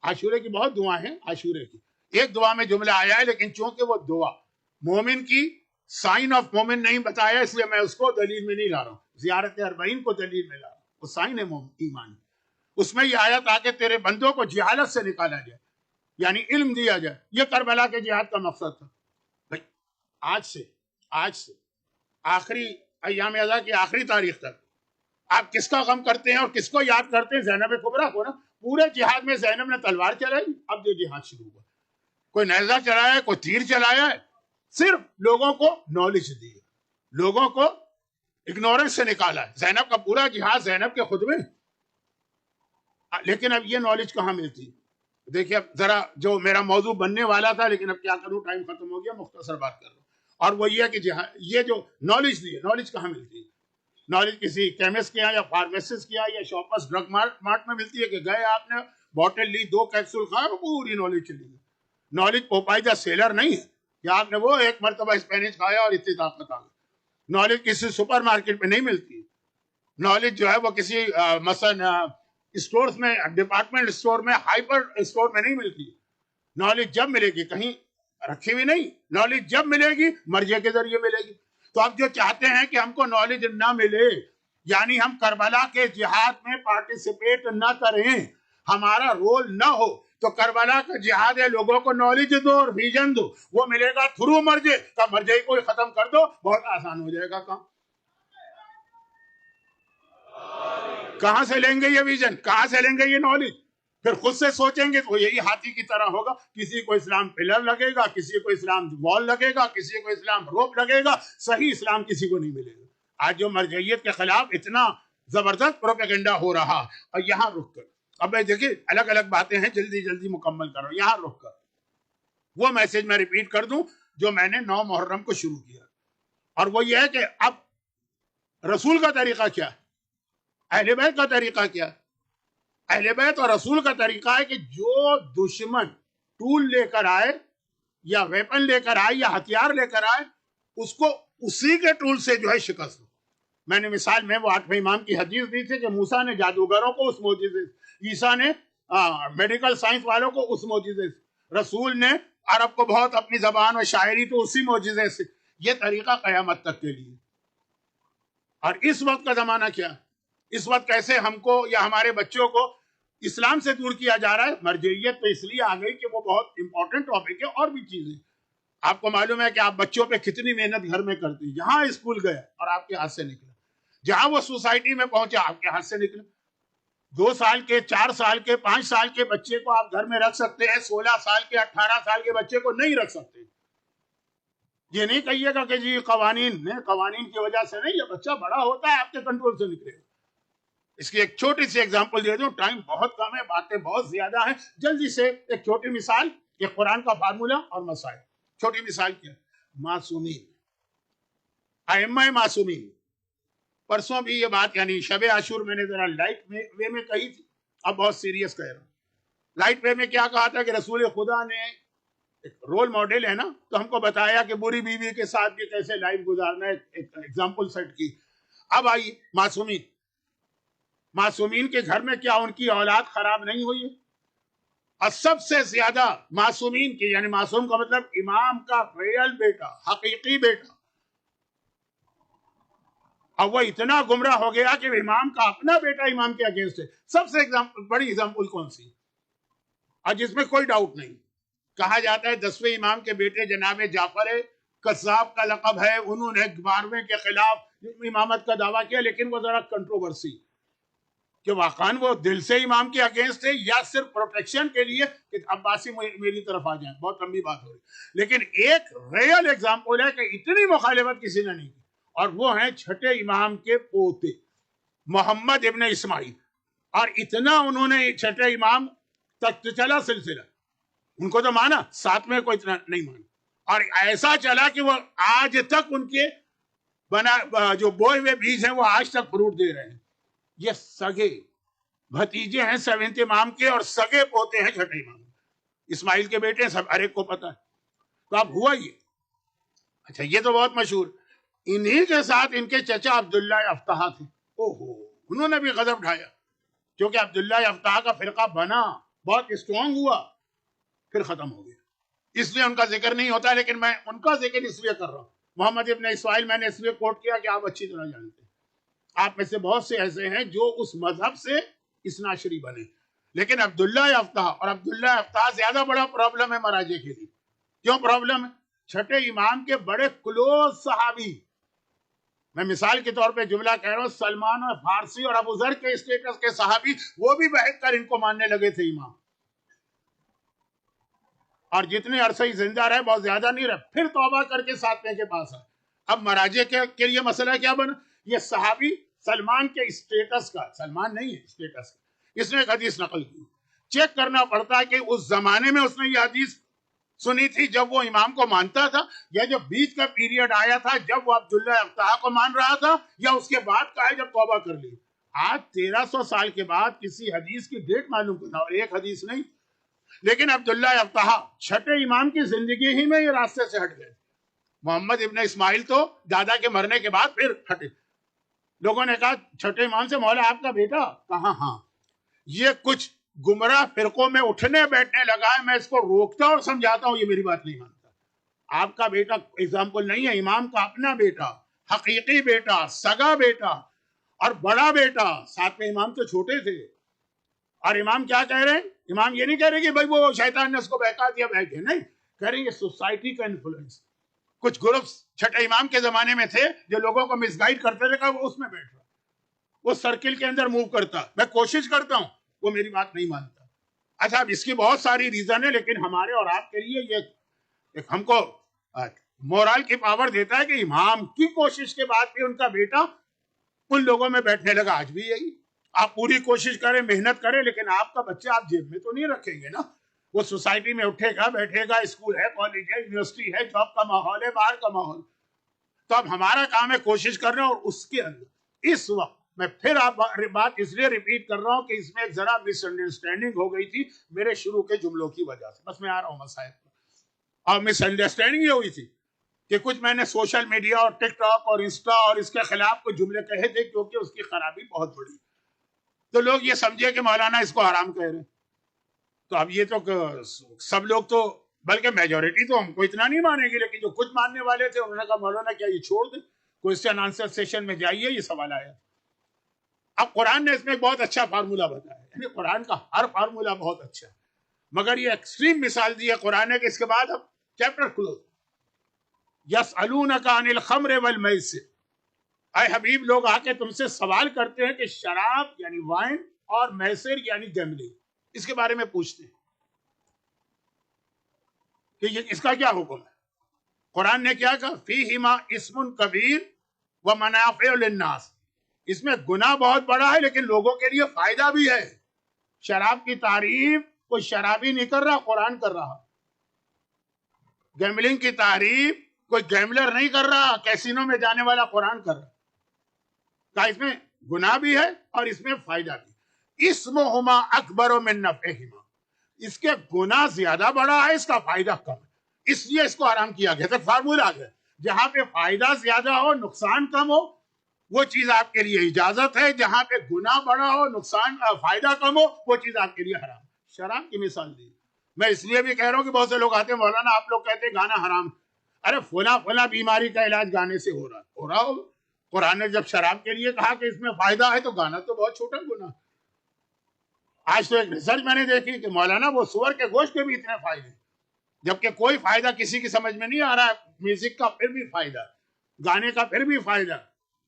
عاشورہ کی بہت دعا ہیں، عاشورہ کی ایک دعا میں جملہ آیا ہے، لیکن چونکہ وہ دعا مومن کی سائن آف مومن نہیں بتایا، اس لیے میں اس کو دلیل میں نہیں لا رہا ہوں. زیارت اربعین کو دلیل میں لا رہا ہوں، وہ سائن ہے ایمان. اس میں یہ آیا تاکہ تیرے بندوں کو جہالت سے نکالا جائے، یعنی علم دیا جائے. یہ کربلا کے جہاد کا مقصد تھا. بھائی، آج سے آخری ایام ازا کی آخری تاریخ تک آپ کس کا غم کرتے ہیں اور کس کو یاد کرتے ہیں؟ زینب کبریٰ کو نا. پورے جہاد میں زینب نے تلوار چلائی، اب جو جہاد شروع ہوا، کوئی نیزہ چلایا ہے، کوئی تیر چلایا ہے، صرف لوگوں کو نالج دی، لوگوں کو اگنورنس سے نکالا ہے. زینب کا پورا جہاد زینب کے خطبے. لیکن اب یہ نالج کہاں ملتی؟ دیکھیے، اب ذرا جو میرا موضوع بننے والا تھا، لیکن اب کیا کروں، ٹائم ختم ہو گیا، مختصر بات کر رہا ہوں. اور وہ یہ کہ یہ جو نالج دی ہے، نالج کہاں ملتی ہے؟ نالج کسی کیمسٹ کے یا فارمیسسٹ کے یا شاپرز ڈرگ مارٹ میں ملتی ہے کہ گئے آپ نے بوٹل لی، 2 کیپسول کھائے، پوری نالج چلی گئی. نالج پوپائی دا سیلر نہیں ہے کہ آپ نے وہ ایک مرتبہ اسپینش کھایا اور اتنی طاقت آ گئی. نالج کسی سپر مارکیٹ میں نہیں ملتی. نالج جو ہے وہ کسی مثلا اسٹورز میں، ڈپارٹمنٹ اسٹور میں، ہائپر اسٹور میں نہیں ملتی. نالج جب ملے گی، کہیں رکھی ہوئی نہیں، نالج جب ملے گی مرجع کے ذریعے ملے گی. تو اب جو چاہتے ہیں کہ ہم کو نالج نہ ملے، یعنی ہم کربلا کے جہاد میں پارٹیسپیٹ نہ کریں، ہمارا رول نہ ہو، تو کربلا کا جہاد ہے لوگوں کو نالج دو اور ویژن دو. وہ ملے گا تھرو مرجع کا، مرجع کو ختم کر دو، بہت آسان ہو جائے گا کام. کہاں سے لیں گے یہ ویژن؟ کہاں سے لیں گے یہ نالج؟ پھر خود سے سوچیں گے تو یہی ہاتھی کی طرح ہوگا. کسی کو اسلام پلر لگے گا، کسی کو اسلام وال لگے گا، کسی کو اسلام روپ لگے گا. صحیح اسلام کسی کو نہیں ملے گا. آج جو مرجعیت کے خلاف اتنا زبردست پروپیگنڈا ہو رہا، اور یہاں رک کر اب میں دیکھیے الگ الگ باتیں ہیں، جلدی جلدی مکمل کر رہا ہوں. یہاں رک کر وہ میسج میں ریپیٹ کر دوں جو میں نے 9 محرم کو شروع کیا، اور وہ یہ ہے کہ اب رسول کا طریقہ کیا ہے، اہل بیت کا طریقہ کیا ہے. اہل بیت اور رسول کا طریقہ ہے کہ جو دشمن ٹول لے کر آئے یا ویپن لے کر آئے یا ہتھیار لے کر آئے، اس کو اسی کے ٹول سے جو ہے شکست دو. میں نے مثال میں وہ 8ویں امام کی حدیث دی تھی کہ موسیٰ نے جادوگروں کو اس معجزے سے، عیسیٰ نے میڈیکل سائنس والوں کو اس معجزے سے، رسول نے عرب کو بہت اپنی زبان و شاعری تو اسی معجزے سے. یہ طریقہ قیامت تک کے لیے. اور اس وقت کا زمانہ کیا؟ اس وقت کیسے ہم کو یا ہمارے بچوں کو اسلام سے دور کیا جا رہا ہے؟ مرجعیت تو اس لیے آ گئی کہ وہ بہت امپورٹنٹ ٹاپک ہے. اور بھی چیزیں آپ کو معلوم ہے کہ آپ بچوں پہ کتنی محنت گھر میں کرتے ہیں. جہاں اسکول گیا اور آپ کے ہاتھ سے نکلا، جہاں وہ سوسائٹی میں پہنچا آپ کے ہاتھ سے نکلا. 2 سال کے، 4 سال کے، 5 سال کے بچے کو آپ گھر میں رکھ سکتے ہیں، 16 سال کے، 18 سال کے بچے کو نہیں رکھ سکتے. یہ نہیں کہیے گا کہ جی قوانین کی وجہ سے نہیں، یہ بچہ بڑا ہوتا ہے آپ کے کنٹرول سے نکلے گا. اس کی ایک چھوٹی سی ایگزامپل دے دوں، ٹائم بہت کم ہے، باتیں بہت زیادہ ہیں، جلدی سے ایک چھوٹی مثال، یہ قرآن کا فارمولا اور مسائل. چھوٹی مثال کیا؟ معصومین، ائمہ معصومین. پرسوں بھی یہ بات، یعنی شب عاشور میں نے ذرا لائٹ وے میں کہی تھی، اب بہت سیریس کہہ رہا ہوں. لائٹ وے میں کیا کہا تھا کہ رسول خدا نے ایک رول ماڈل ہے نا، تو ہم کو بتایا کہ بری بیوی کے ساتھ بھی کیسے لائف گزارنا ہے، ایک ایگزامپل سیٹ کی. اب آئیے معصومین کے گھر میں کیا ان کی اولاد خراب نہیں ہوئی ہے؟ اور سب سے زیادہ معصومین کی، یعنی معصوم کا مطلب امام کا ریئل بیٹا، حقیقی بیٹا، اور وہ اتنا گمراہ ہو گیا کہ امام کا اپنا بیٹا امام کے اگینسٹ ہے. سب سے بڑی ایگزامپل کون سی؟ اور جس میں کوئی ڈاؤٹ نہیں، کہا جاتا ہے 10ویں امام کے بیٹے جناب جعفر قذاب کا لقب ہے، انہوں نے 12ویں کے خلاف امامت کا دعویٰ کیا، لیکن وہ ذرا کنٹروورسی کہ واقعاً وہ دل سے امام کے اگینسٹ ہے یا صرف پروٹیکشن کے لیے کہ عباسی میری طرف آ جائیں. بہت لمبی بات ہو رہی، لیکن ایک ریئل ایگزامپل ہے کہ اتنی مخالفت کسی نے نہیں کی، اور وہ ہیں چھٹے امام کے پوتے محمد ابن اسماعیل. اور اتنا انہوں نے چھٹے امام تک چلا سلسلہ، ان کو تو مانا، 7ویں کو اتنا نہیں مانا، اور ایسا چلا کہ وہ آج تک ان کے جو بوئے ہوئے بیج ہیں وہ آج تک فروٹ دے رہے ہیں. یہ سگے بھتیجے ہیں 7ویں امام کے، اور سگے پوتے ہیں چھٹے امام اسماعیل کے بیٹے، سب ہر ایک کو پتا ہے. تو اب ہوا یہ، اچھا یہ تو بہت مشہور. انہی کے ساتھ ان کے چچا عبداللہ افتح تھے. انہوں نے بھی غضب اٹھایا، کیونکہ عبداللہ افتح کا فرقہ بنا، بہت اسٹرانگ ہوا، پھر ختم ہو گیا. اس لیے ان کا ذکر نہیں ہوتا، لیکن میں ان کا ذکر اس لیے کر رہا ہوں. محمد ابن اسماعیل میں نے اس لیے کوٹ کیا کہ آپ اچھی طرح جانتے ہیں. آپ میں سے بہت سے ایسے ہیں جو اس مذہب سے اسناشری بنے، لیکن عبداللہ افتح، اور عبداللہ افتح زیادہ بڑا پرابلم ہے مراجع کے لیے. کیوں پرابلم ہے؟ چھٹے امام کے بڑے کلوز صحابی، میں مثال کے طور پہ جملہ کہہ رہا ہوں، سلمان اور فارسی اور ابو ذر کے اسٹیٹس کے صحابی، وہ بھی بہت کر ان کو ماننے لگے تھے امام. اور جتنے عرصے ہی زندہ رہے، بہت زیادہ نہیں رہے، پھر توبہ کر کے 7ویں کے پاس آئے. اب مراجع کے لیے مسئلہ کیا بنا؟ یہ صحابی سلمان کے اسٹیٹس کا، سلمان نہیں ہے اسٹیٹس کا، اس نے ایک حدیث نقل کی. چیک کرنا پڑتا ہے کہ اس زمانے میں اس نے یہ حدیث سنی تھی جب وہ امام کو مانتا تھا، یا جب بیچ کا پیریڈ آیا تھا جب وہ عبداللہ افتح کو مان رہا تھا، یا اس کے بعد کا ہے جب توبہ کر لی. آج 1300 سال کے بعد کسی حدیث کی ڈیٹ معلوم کرنا، اور ایک حدیث نہیں. لیکن عبداللہ افتح چھٹے امام کی زندگی ہی میں یہ راستے سے ہٹ گئے. محمد ابن اسماعیل تو دادا کے مرنے کے بعد پھر ہٹے. لوگوں نے کہا چھٹے امام سے، مولا آپ کا بیٹا کہاں؟ ہاں، یہ کچھ گمراہ فرقوں میں اٹھنے بیٹھنے لگا ہے، میں اس کو روکتا اور سمجھاتا ہوں، یہ میری بات نہیں مانتا. آپ کا بیٹا ایگزامپل نہیں ہے، امام کا اپنا بیٹا، حقیقی بیٹا، سگا بیٹا اور بڑا بیٹا. 7ویں امام تو چھوٹے تھے. اور امام کیا کہہ رہے ہیں؟ امام یہ نہیں کہہ رہے کہ بھائی وہ شیطان نے اس کو بہکا دیا، بہک گئے، نہیں، کہہ رہے ہیں یہ سوسائٹی کا انفلوئنس. کچھ گروپس چھٹے امام کے زمانے میں تھے جو لوگوں کو مس گائیڈ کرتے تھے، کہ وہ اس میں بیٹھ رہا، وہ سرکل کے اندر موو کرتا. میں کوشش کرتا ہوں، وہ میری بات نہیں مانتا. اچھا، اب اس کی بہت ساری ریزن ہے، لیکن ہمارے اور آپ کے لیے یہ ایک ہم کو مورال کی پاور دیتا ہے کہ امام کی کوشش کے بعد بھی ان کا بیٹا ان لوگوں میں بیٹھنے لگا. آج بھی یہی، آپ پوری کوشش کریں، محنت کریں، لیکن آپ کا بچہ آپ جیب میں تو نہیں رکھیں گے نا. وہ سوسائٹی میں اٹھے گا، بیٹھے گا، اسکول ہے، کالج ہے، یونیورسٹی ہے، جاب کا ماحول ہے، باہر کا ماحول. تو اب ہمارا کام ہے کوشش کرنا. اور اس کے اندر اس وقت میں پھر آپ بات اس لیے ریپیٹ کر رہا ہوں کہ اس میں ایک ذرا مس انڈرسٹینڈنگ ہو گئی تھی میرے شروع کے جملوں کی وجہ سے. بس میں آ رہا ہوں مسائل پر. اور مس انڈرسٹینڈنگ یہ ہوئی تھی کہ کچھ میں نے سوشل میڈیا اور ٹک ٹاک اور انسٹا اور اس کے خلاف کچھ جملے کہے تھے، کیونکہ اس کی خرابی بہت بڑی. تو لوگ یہ سمجھے کہ مولانا اس کو حرام کہہ رہے ہیں. تو اب یہ تو سب لوگ تو، بلکہ میجورٹی تو ہم کو اتنا نہیں مانے گی، لیکن جو کچھ ماننے والے تھے انہوں نے کہا مولانا کیا یہ چھوڑ دیں، کوئسچن آنسر سیشن میں جائیے، یہ سوال آیا. اب قرآن نے اس میں ایک بہت اچھا فارمولا بتایا، یعنی قرآن کا ہر فارمولا بہت اچھا ہے، مگر یہ ایکسٹریم مثال دی ہے قرآن نے کہ اس کے بعد اب چیپٹر کلوز. یسألونک عن الخمر والمیسر، اے حبیب لوگ آ کے تم سے سوال کرتے ہیں کہ شراب یعنی وائن اور میسر یعنی گیملنگ، اس کے بارے میں پوچھتے ہیں کہ اس کا کیا حکم ہے؟ قرآن نے کیا کہا؟ فیہما اسم کبیر و منافع للناس، اس میں گناہ بہت بڑا ہے لیکن لوگوں کے لیے فائدہ بھی ہے۔ شراب کی تعریف کوئی شرابی نہیں کر رہا، قرآن کر رہا۔ گیملنگ کی تعریف کوئی گیملر نہیں کر رہا، کیسینو میں جانے والا قرآن کر رہا۔ کہا اس میں گناہ بھی ہے اور اس میں فائدہ بھی۔ اسمہما اکبر من نفعہما، اس کے گناہ زیادہ بڑا ہے، اس کا فائدہ کم ہے، اس لیے اس کو حرام کیا گیا۔ تو فارمولہ آ گیا، جہاں پہ فائدہ زیادہ ہو نقصان کم ہو وہ چیز آپ کے لیے اجازت ہے، جہاں پہ گناہ بڑا ہو نقصان فائدہ کم ہو وہ چیز آپ کے لیے حرام۔ شراب کی مثال دی، میں اس لیے بھی کہہ رہا ہوں کہ بہت سے لوگ آتے ہیں مولانا آپ لوگ کہتے ہیں گانا حرام، ارے فلاں بیماری کا علاج گانے سے ہو رہا ہوگا۔ قرآن نے جب شراب کے لیے کہا کہ اس میں فائدہ ہے تو گانا تو بہت چھوٹا گناہ۔ آج تو ایک ریسرچ میں نے دیکھی کہ مولانا وہ سور کے گوشت کے بھی اتنے فائدے، جبکہ کوئی فائدہ کسی کی سمجھ میں نہیں آ رہا ہے۔ میوزک کا پھر بھی فائدہ، گانے کا پھر بھی فائدہ،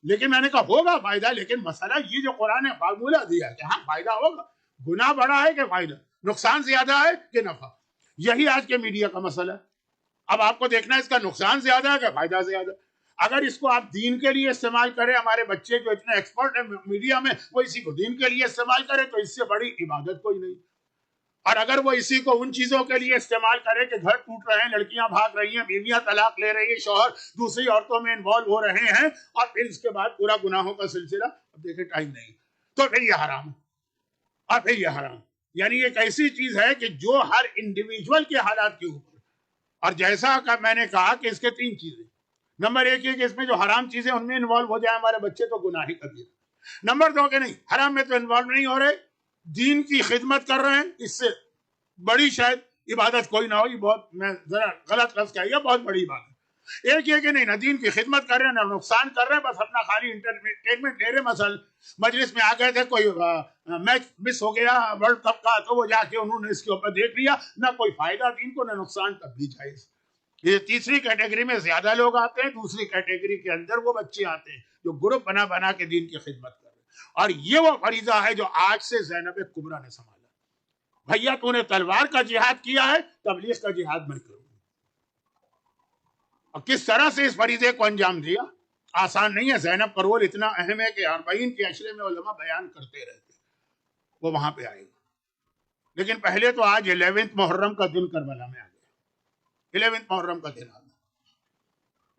لیکن میں نے کہا ہوگا فائدہ، لیکن مسئلہ یہ جو قرآن نے فارمولہ دیا ہے کہ ہاں فائدہ ہوگا، گناہ بڑا ہے کہ فائدہ، نقصان زیادہ ہے کہ نفع، یہی آج کے میڈیا کا مسئلہ ہے۔ اب آپ کو دیکھنا ہے اس کا نقصان زیادہ ہے کہ فائدہ زیادہ۔ اگر اس کو آپ دین کے لیے استعمال کریں، ہمارے بچے جو اتنے ایکسپرٹ ہیں میڈیا میں وہ اسی کو دین کے لیے استعمال کریں تو اس سے بڑی عبادت کوئی نہیں۔ اور اگر وہ اسی کو ان چیزوں کے لیے استعمال کرے کہ گھر ٹوٹ رہے ہیں، لڑکیاں بھاگ رہی ہیں، بیویاں طلاق لے رہی ہیں، شوہر دوسری عورتوں میں انوالو ہو رہے ہیں، اور پھر اس کے بعد پورا گناہوں کا سلسلہ، اب دیکھیں ٹائم نہیں، تو پھر یہ حرام ہے، اور پھر یہ حرام۔ یعنی ایک ایسی چیز ہے کہ جو ہر انڈیویجول کے حالات کے اوپر، اور جیسا کہ میں نے کہا کہ اس کے تین چیزیں، نمبر ایک یہ کہ اس میں جو حرام چیزیں ان میں انوالو ہو جائے ہمارے بچے تو گناہ ہی کبیرہ۔ نمبر دو کہ نہیں، حرام میں تو انوالو نہیں ہو رہے، دین کی خدمت کر رہے ہیں، اس سے بڑی شاید عبادت کوئی نہ ہو، یہ بہت میں ذرا غلط لفظ کہا، یہ بہت بڑی بات ہے۔ ایک یہ کہ نہیں نہ دین کی خدمت کر رہے ہیں نہ نقصان کر رہے ہیں، بس اپنا خالی انٹرٹینمنٹ لے رہے۔ مثلا مجلس میں آ گئے تھے، کوئی میچ مس ہو گیا ورلڈ کپ کا تو وہ جا کے انہوں نے اس کے اوپر دیکھ لیا، نہ کوئی فائدہ دین کو نہ نقصان، تب بھی جائز۔ یہ تیسری کیٹیگری میں زیادہ لوگ آتے ہیں، دوسری کیٹیگری کے اندر وہ بچے آتے ہیں جو گروپ بنا بنا کے دین کی خدمت کر رہے ہیں، اور یہ وہ فریضہ ہے جو آج سے زینب کبریٰ نے سنبھالا۔ بھیا تو نے تلوار کا جہاد کیا ہے، تبلیغ کا جہاد میں کروں۔ اور کس طرح سے اس فریضے کو انجام دیا، آسان نہیں ہے۔ زینب کا رول اتنا اہم ہے کہ 40 کے عشرے میں علماء بیان کرتے رہتے، وہ وہاں پہ آئے گا۔ لیکن پہلے تو آج 11 محرم کا دن کربلا میں آ گیا، 11 محرم کا دن آ گیا۔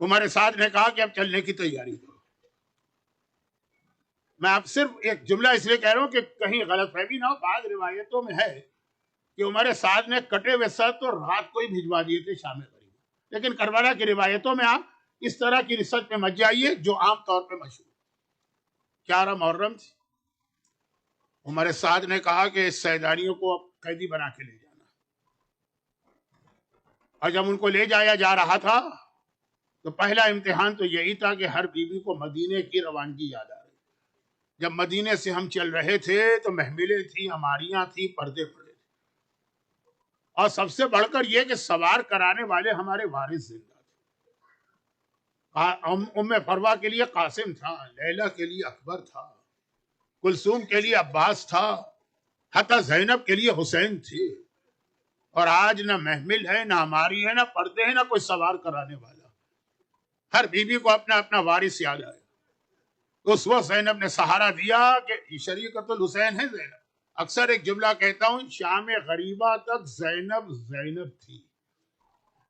عمر سعد نے کہا کہ اب چلنے کی تیاری کرو۔ میں اب صرف ایک جملہ اس لیے کہہ رہا ہوں کہ کہیں غلط فہمی نہ ہو، بعض روایتوں میں ہے کہ عمر سعد نے کٹے ہوئے سر تو رات کو ہی بھجوا دیے تھے شام غریب، لیکن کربلا کی روایتوں میں آپ اس طرح کی ریسرچ پہ مت جائیے جو عام طور پہ مشہور۔ 11 محرم تھی، عمر سعد نے کہا کہ سیدانیوں کو اب قیدی بنا کے لے جانا، اور جب ان کو لے جایا جا رہا تھا تو پہلا امتحان تو یہی تھا کہ ہر بیوی کو مدینے کی روانگی یاد آ رہی۔ جب مدینے سے ہم چل رہے تھے تو محملیں تھیں، ہماریاں تھیں، پردے پڑے تھے، اور سب سے بڑھ کر یہ کہ سوار کرانے والے ہمارے وارث زندہ تھے۔ ام فروا کے لیے قاسم تھا، لیلا کے لیے اکبر تھا، کلثوم کے لیے عباس تھا، حتی زینب کے لیے حسین تھے، اور آج نہ محمل ہے، نہ ہماری ہے، نہ پردے ہیں، نہ کوئی سوار کرانے والا۔ ہر بیوی کو اپنا اپنا وارث یاد آیا۔ اس وقت زینب نے سہارا دیا کہ شریعت الحسین ہے زینب۔ اکثر ایک جملہ کہتا ہوں، شام غریبہ تک زینب زینب تھی،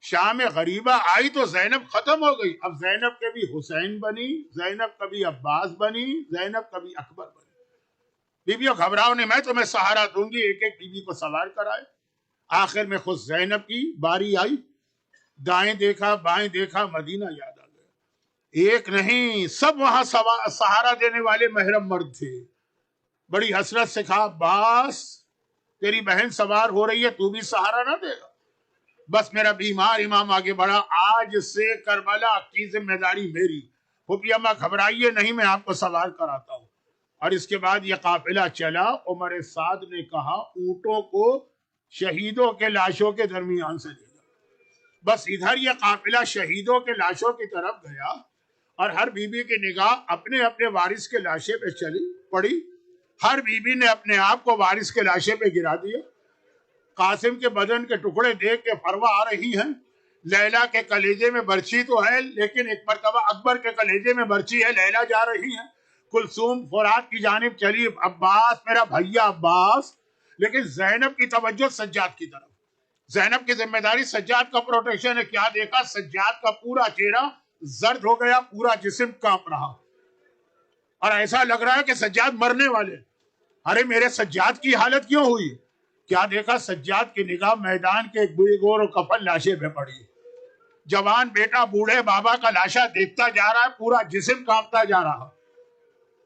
شام غریبہ آئی تو زینب ختم ہو گئی۔ اب زینب کبھی حسین بنی، زینب کبھی عباس بنی، زینب کبھی اکبر بنی۔ بیویوں گھبراؤ نہیں، میں تمہیں سہارا دوں گی۔ ایک ایک بیوی کو سوار کرائے، آخر میں خود زینب کی باری آئی، دائیں دیکھا بائیں دیکھا، مدینہ یاد آ گیا۔ ایک نہیں، سب وہاں سہارا دینے والے محرم مرد تھے۔ بڑی حسرت سے کہا، عباس تیری بہن سوار ہو رہی ہے، تو بھی سہارا نہ دے گا؟ بس میرا بیمار امام آگے بڑھا، آج سے کربلا کی ذمہ داری میری، پھوپھی اماں گھبرائیے نہیں، میں آپ کو سوار کراتا ہوں۔ اور اس کے بعد یہ قافلہ چلا۔ عمر سعد نے کہا، اونٹوں کو شہیدوں کے لاشوں کے درمیان سے لے جاؤ۔ بس ادھر یہ قافلہ شہیدوں کے لاشوں کی طرف گیا، اور ہر بیوی کی نگاہ اپنے اپنے وارث کے لاشے پہ چلی پڑی۔ ہر بیوی نے اپنے آپ کو وارث کے لاشے پہ گرا دیا. قاسم کے بدن کے ٹکڑے دیکھ کے فروا آ رہی ہیں. لیلا کے کلیجے میں برچی تو ہے لیکن ایک مرتبہ اکبر کے کلیجے میں برچی ہے. لیلا جا رہی ہیں. کلثوم فرات کی جانب چلی، عباس میرا بھیا عباس. لیکن زینب کی توجہ سجاد کی طرف. زینب کی ذمہ داری سجاد کا پروٹیکشن ہے. کیا دیکھا؟ سجاد کا پورا چہرہ زرد ہو گیا، پورا جسم کانپ رہا اور ایسا لگ رہا ہے کہ سجاد مرنے والے. ارے میرے سجاد کی حالت کیوں ہوئی؟ کیا دیکھا؟ سجاد کی نگاہ میدان کے گور و کفن لاشے پہ پڑی. جوان بیٹا بوڑھے بابا کا لاشا دیکھتا جا رہا ہے، پورا جسم کانپتا جا رہا.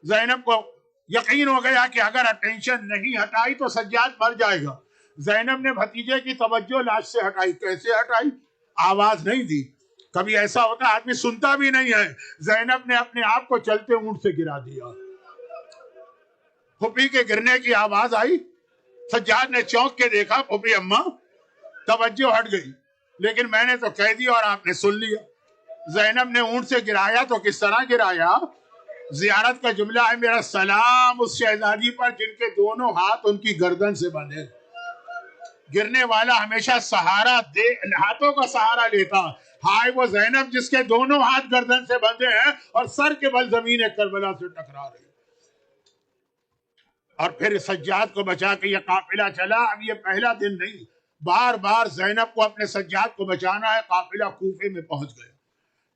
زینب کو یقین ہو گیا کہ اگر اٹینشن نہیں ہٹائی تو سجاد مر جائے گا. زینب نے بھتیجے کی توجہ لاش سے ہٹائی. کیسے ہٹائی؟ آواز نہیں دی. کبھی ایسا ہوتا آدمی سنتا بھی نہیں ہے. زینب نے اپنے آپ کو چلتے اونٹ سے گرا دیا. پھوپھی کے گرنے کی آواز آئی. سجاد نے چونک کے دیکھا، پھوپھی اماں. توجہ ہٹ گئی. لیکن میں نے تو کہہ دیا اور آپ نے سن لیا. زینب نے اونٹ سے گرایا تو کس طرح گرایا؟ زیارت کا جملہ ہے، میرا سلام اس شہزادی پر جن کے دونوں ہاتھ ان کی گردن سے بندھے. گرنے والا ہمیشہ سہارا دے، ہاتھوں کا سہارا لیتا. ہائے وہ زینب جس کے دونوں ہاتھ گردن سے بندھے ہیں اور سر کے بل زمین کربلا سے ٹکرا رہی. اور پھر سجاد کو بچا کے یہ قافلہ چلا. اب یہ پہلا دن نہیں، بار بار زینب کو اپنے سجاد کو بچانا ہے. قافلہ کوفے میں پہنچ گیا.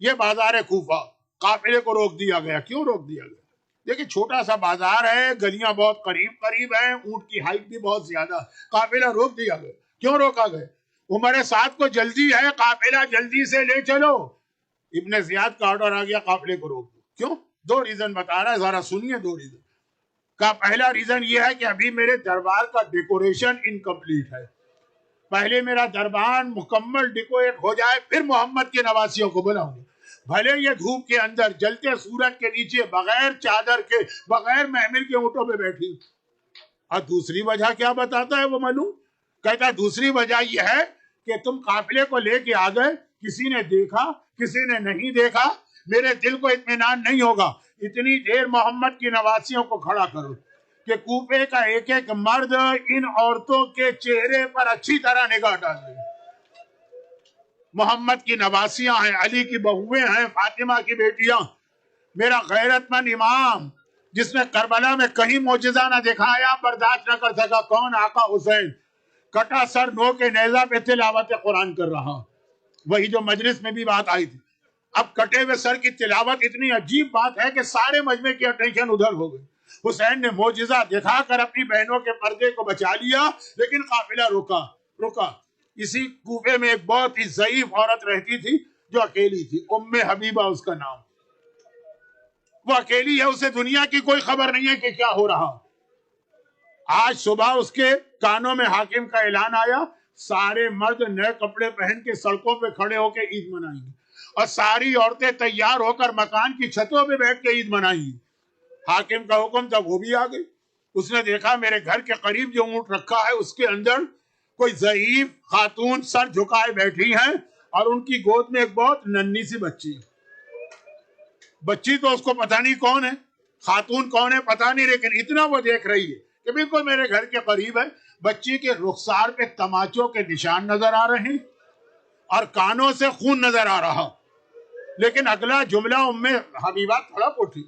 یہ بازار کوفہ، قافلے کو روک دیا گیا. کیوں روک دیا گیا؟ دیکھیں چھوٹا سا بازار ہے، گلیاں بہت قریب قریب ہیں، اونٹ کی ہائٹ بھی بہت زیادہ. قافلہ روک دیا گیا. کیوں روکا گیا؟ عمر سعد کو جلدی ہے، قافلہ جلدی سے لے چلو. ابن زیاد کا آرڈر آ گیا قافلے کو روک دو. کیوں؟ 2 ریزن بتا رہا ہے، ذرا سنیے 2 ریزن کا. پہلا ریزن یہ ہے کہ ابھی میرے دربار کا ڈیکوریشن انکمپلیٹ ہے. پہلے میرا دربار مکمل ڈیکوریٹ ہو جائے پھر محمد کے نواسیوں کو بلاؤں گا. بھلے یہ دھوپ کے اندر جلتے سورج کے نیچے بغیر چادر کے بغیر محمل کے اونٹوں پہ بیٹھی. اور دوسری وجہ کیا بتاتا ہے وہ معلوم؟ کہتا ہے دوسری وجہ یہ ہے کہ تم قافلے کو لے کے آ گئے، کسی نے دیکھا کسی نے نہیں دیکھا، میرے دل کو اطمینان نہیں ہوگا. اتنی دیر محمد کی نواسیوں کو کھڑا کرو کہ کوفے کا ایک ایک مرد ان عورتوں کے چہرے پر اچھی طرح نگاہ ڈال دے. محمد کی نواسیاں ہیں، علی کی بہویں ہیں، فاطمہ کی بیٹیاں. میرا غیرت مند امام جس نے کربلا میں کہیں معجزہ نہ دکھایا برداشت نہ کر سکا. کون؟ آقا حسین. کٹا سر نو کے نیزہ پہ تلاوت قرآن کر رہا. وہی جو مجلس میں بھی بات آئی تھی. اب کٹے ہوئے سر کی تلاوت اتنی عجیب بات ہے کہ سارے مجمع کی اٹینشن ادھر ہو گئی. حسین نے معجزہ دکھا کر اپنی بہنوں کے پردے کو بچا لیا لیکن قافلہ رکا. اسی کوفے میں ایک بہت ہی ضعیف عورت رہتی تھی جو اکیلی تھی، ام حبیبہ اس کا نام. وہ اکیلی ہے، اسے دنیا کی کوئی خبر نہیں ہے کہ کیا ہو رہا. آج صبح اس کے کانوں میں حاکم کا اعلان آیا، سارے مرد نئے کپڑے پہن کے سڑکوں پہ کھڑے ہو کے عید منائیں گے اور ساری عورتیں تیار ہو کر مکان کی چھتوں پہ بیٹھ کے عید منائیں گی. حاکم کا حکم تھا، وہ بھی آ گئی. اس نے دیکھا میرے گھر کے قریب جو اونٹ رکھا ہے اس کے اندر کوئی ضعیف خاتون سر جھکائے بیٹھی ہیں اور ان کی گود میں ایک بہت ننھی سی بچی. بچی تو اس کو پتہ نہیں کون ہے، خاتون کون ہے پتہ نہیں، لیکن اتنا وہ دیکھ رہی ہے کہ بالکل میرے گھر کے قریب ہے. بچی کے رخسار پہ تماچوں کے نشان نظر آ رہے ہیں اور کانوں سے خون نظر آ رہا. لیکن اگلا جملہ ام حبیبہ تھڑپ اٹھی.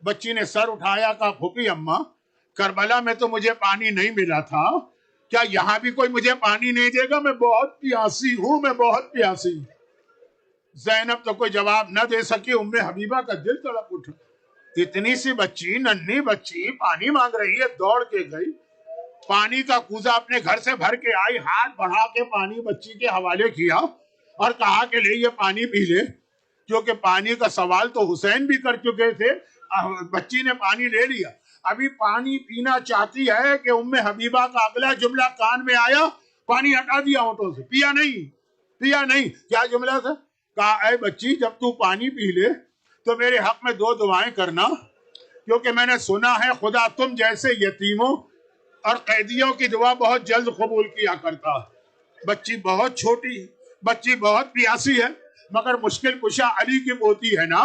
بچی نے سر اٹھایا، کہا پھوپھی اماں کربلا میں تو مجھے پانی نہیں ملا تھا، کیا یہاں بھی کوئی مجھے پانی نہیں دے گا؟ میں بہت پیاسی ہوں، میں بہت پیاسی ہوں. زینب تو کوئی جواب نہ دے سکی. ام حبیبہ کا دل تڑپ اٹھا. اتنی سی بچی، ننھی بچی پانی مانگ رہی ہے. دوڑ کے گئی، پانی کا کوزہ اپنے گھر سے بھر کے آئی، ہاتھ بڑھا کے پانی بچی کے حوالے کیا اور کہا کہ لے یہ پانی پی لے. کیونکہ پانی کا سوال تو حسین بھی کر چکے تھے. بچی نے پانی لے لیا، ابھی پانی پینا چاہتی ہے کہ ام حبیبہ کا اگلا جملہ کان میں آیا، پانی ہٹا دیا ہونٹوں سے. پیا نہیں. کیا جملہ تھا؟ کہا اے بچی جب تو پانی پی لے تو میرے حق میں 2 دعائیں کرنا، کیونکہ میں نے سنا ہے خدا تم جیسے یتیموں اور قیدیوں کی دعا بہت جلد قبول کیا کرتا. بچی بہت چھوٹی، بچی بہت پیاسی ہے، مگر مشکل کشا علی کی پوتی ہے نا.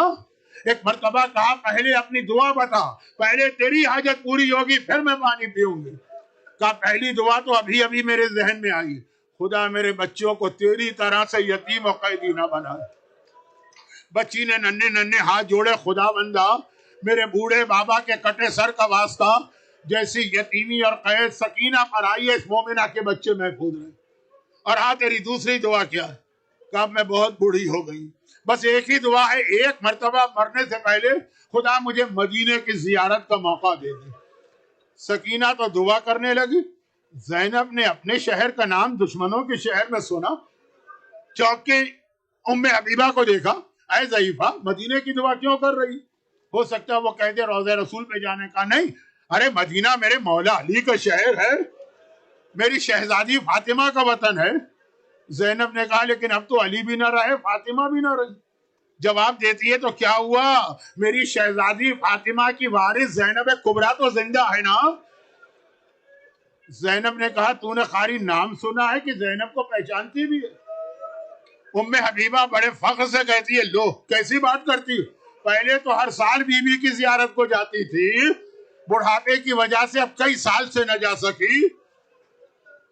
ایک مرتبہ کہا پہلے اپنی دعا بتا، پہلے تیری حاجت پوری ہوگی پھر میں پانی پیوں گی. کہا پہلی دعا تو ابھی ابھی میرے ذہن میں آئی، خدا میرے بچوں کو تیری طرح سے یتیم و قیدی نہ بنا. بچی نے ننھے ننھے ہاتھ جوڑے، خدا بندہ میرے بوڑھے بابا کے کٹے سر کا واسطہ، جیسی یتیمی اور قید سکینہ پر آئی ہے اس مومنہ کے بچے محفوظ رہے. اور ہاں تیری دوسری دعا کیا ہے؟ کہ اب میں بہت بوڑھی ہو گئی، بس ایک ہی دعا ہے، ایک مرتبہ مرنے سے پہلے خدا مجھے مدینے کی زیارت کا موقع دے دے. سکینہ تو دعا کرنے لگی. زینب نے اپنے شہر کا نام دشمنوں کے شہر میں سنا، چوک کے ام حبیبہ کو دیکھا، اے ضعیفہ مدینے کی دعا کیوں کر رہی؟ ہو سکتا ہے وہ کہتے روضہ رسول پہ جانے کا. نہیں، ارے مدینہ میرے مولا علی کا شہر ہے، میری شہزادی فاطمہ کا وطن ہے. زینب نے کہا لیکن اب تو علی بھی نہ رہے، فاطمہ بھی نہ رہی. جواب دیتی ہے تو کیا ہوا، میری شہزادی فاطمہ کی وارث زینب کبریٰ تو زندہ ہے نا. زینب نے کہا تو نے خالی نام سنا ہے کہ زینب کو پہچانتی بھی ہے؟ ام حبیبہ بڑے فخر سے کہتی ہے لو کیسی بات کرتی، پہلے تو ہر سال بی بی کی زیارت کو جاتی تھی، بڑھاپے کی وجہ سے اب کئی سال سے نہ جا سکی.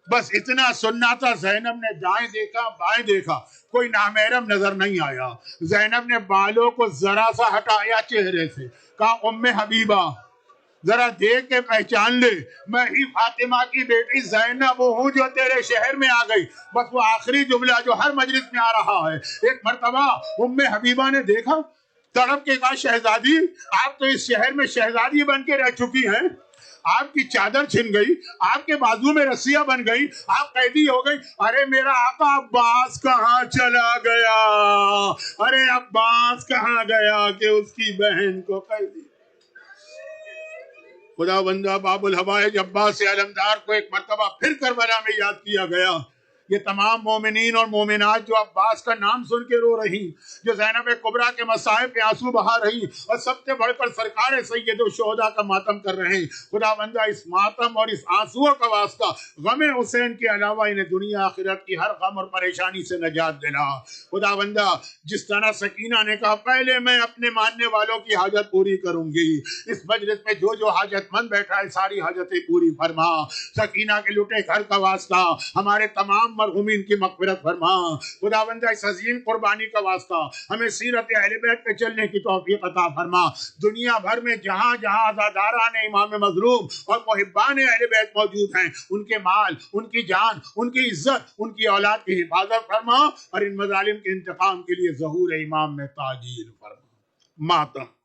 بس اتنا سننا تھا. زینب نے دائیں دیکھا بائیں دیکھا، کوئی نامحرم نظر نہیں آیا. زینب نے بالوں کو ذرا سا ہٹایا چہرے سے، کہا ام حبیبہ ذرا دیکھ کے پہچان لے، میں ہی فاطمہ کی بیٹی زینب ہوں جو تیرے شہر میں آ گئی. بس وہ آخری جملہ جو ہر مجلس میں آ رہا ہے. ایک مرتبہ ام حبیبہ نے دیکھا، تڑپ کے کہا شہزادی آپ تو اس شہر میں شہزادی بن کے رہ چکی ہیں، آپ کی چادر چھن گئی، آپ کے بازو میں رسیاں بن گئی، آپ قیدی ہو گئی. ارے میرا آقا عباس کہاں چلا گیا، ارے عباس کہاں گیا کہ اس کی بہن کو قیدی. خدا بندہ باب الحوائج عباس علمدار کو ایک مرتبہ پھر کربلا میں یاد کیا گیا. یہ تمام مومنین اور مومنات جو عباس کا نام سن کے رو رہی، جو زینب کبریٰ کے مصائب پہ آنسو بہا رہی، اور سب سے بڑھ کر سرکار سید الشہداء کا ماتم کر رہے ہیں، خدا بندہ اس ماتم اور اس آنسو کا واسطہ غم حسین کے علاوہ انہیں دنیا آخرت کی ہر غم اور پریشانی سے نجات دینا. خدا بندہ جس طرح سکینہ نے کہا پہلے میں اپنے ماننے والوں کی حاجت پوری کروں گی، اس مجلس میں جو جو حاجت مند بیٹھا ہے ساری حاجتیں پوری فرما. سکینہ کے لٹے گھر کا واسطہ ہمارے تمام مرحومین کی مغفرت فرما. خدا بندہ اس عظیم قربانی کا واسطہ ہمیں سیرت اہل بیت پہ چلنے کی توفیق عطا فرما. دنیا بھر میں جہاں جہاں عزاداران امام مظلوم اور محبان اہل بیت موجود ہیں، ان کے مال، ان کی جان، ان کی عزت، ان کی اولاد کی حفاظت فرما، اور ان مظالم کے انتقام کے لیے ظہور امام میں تعجیل فرما. ماتم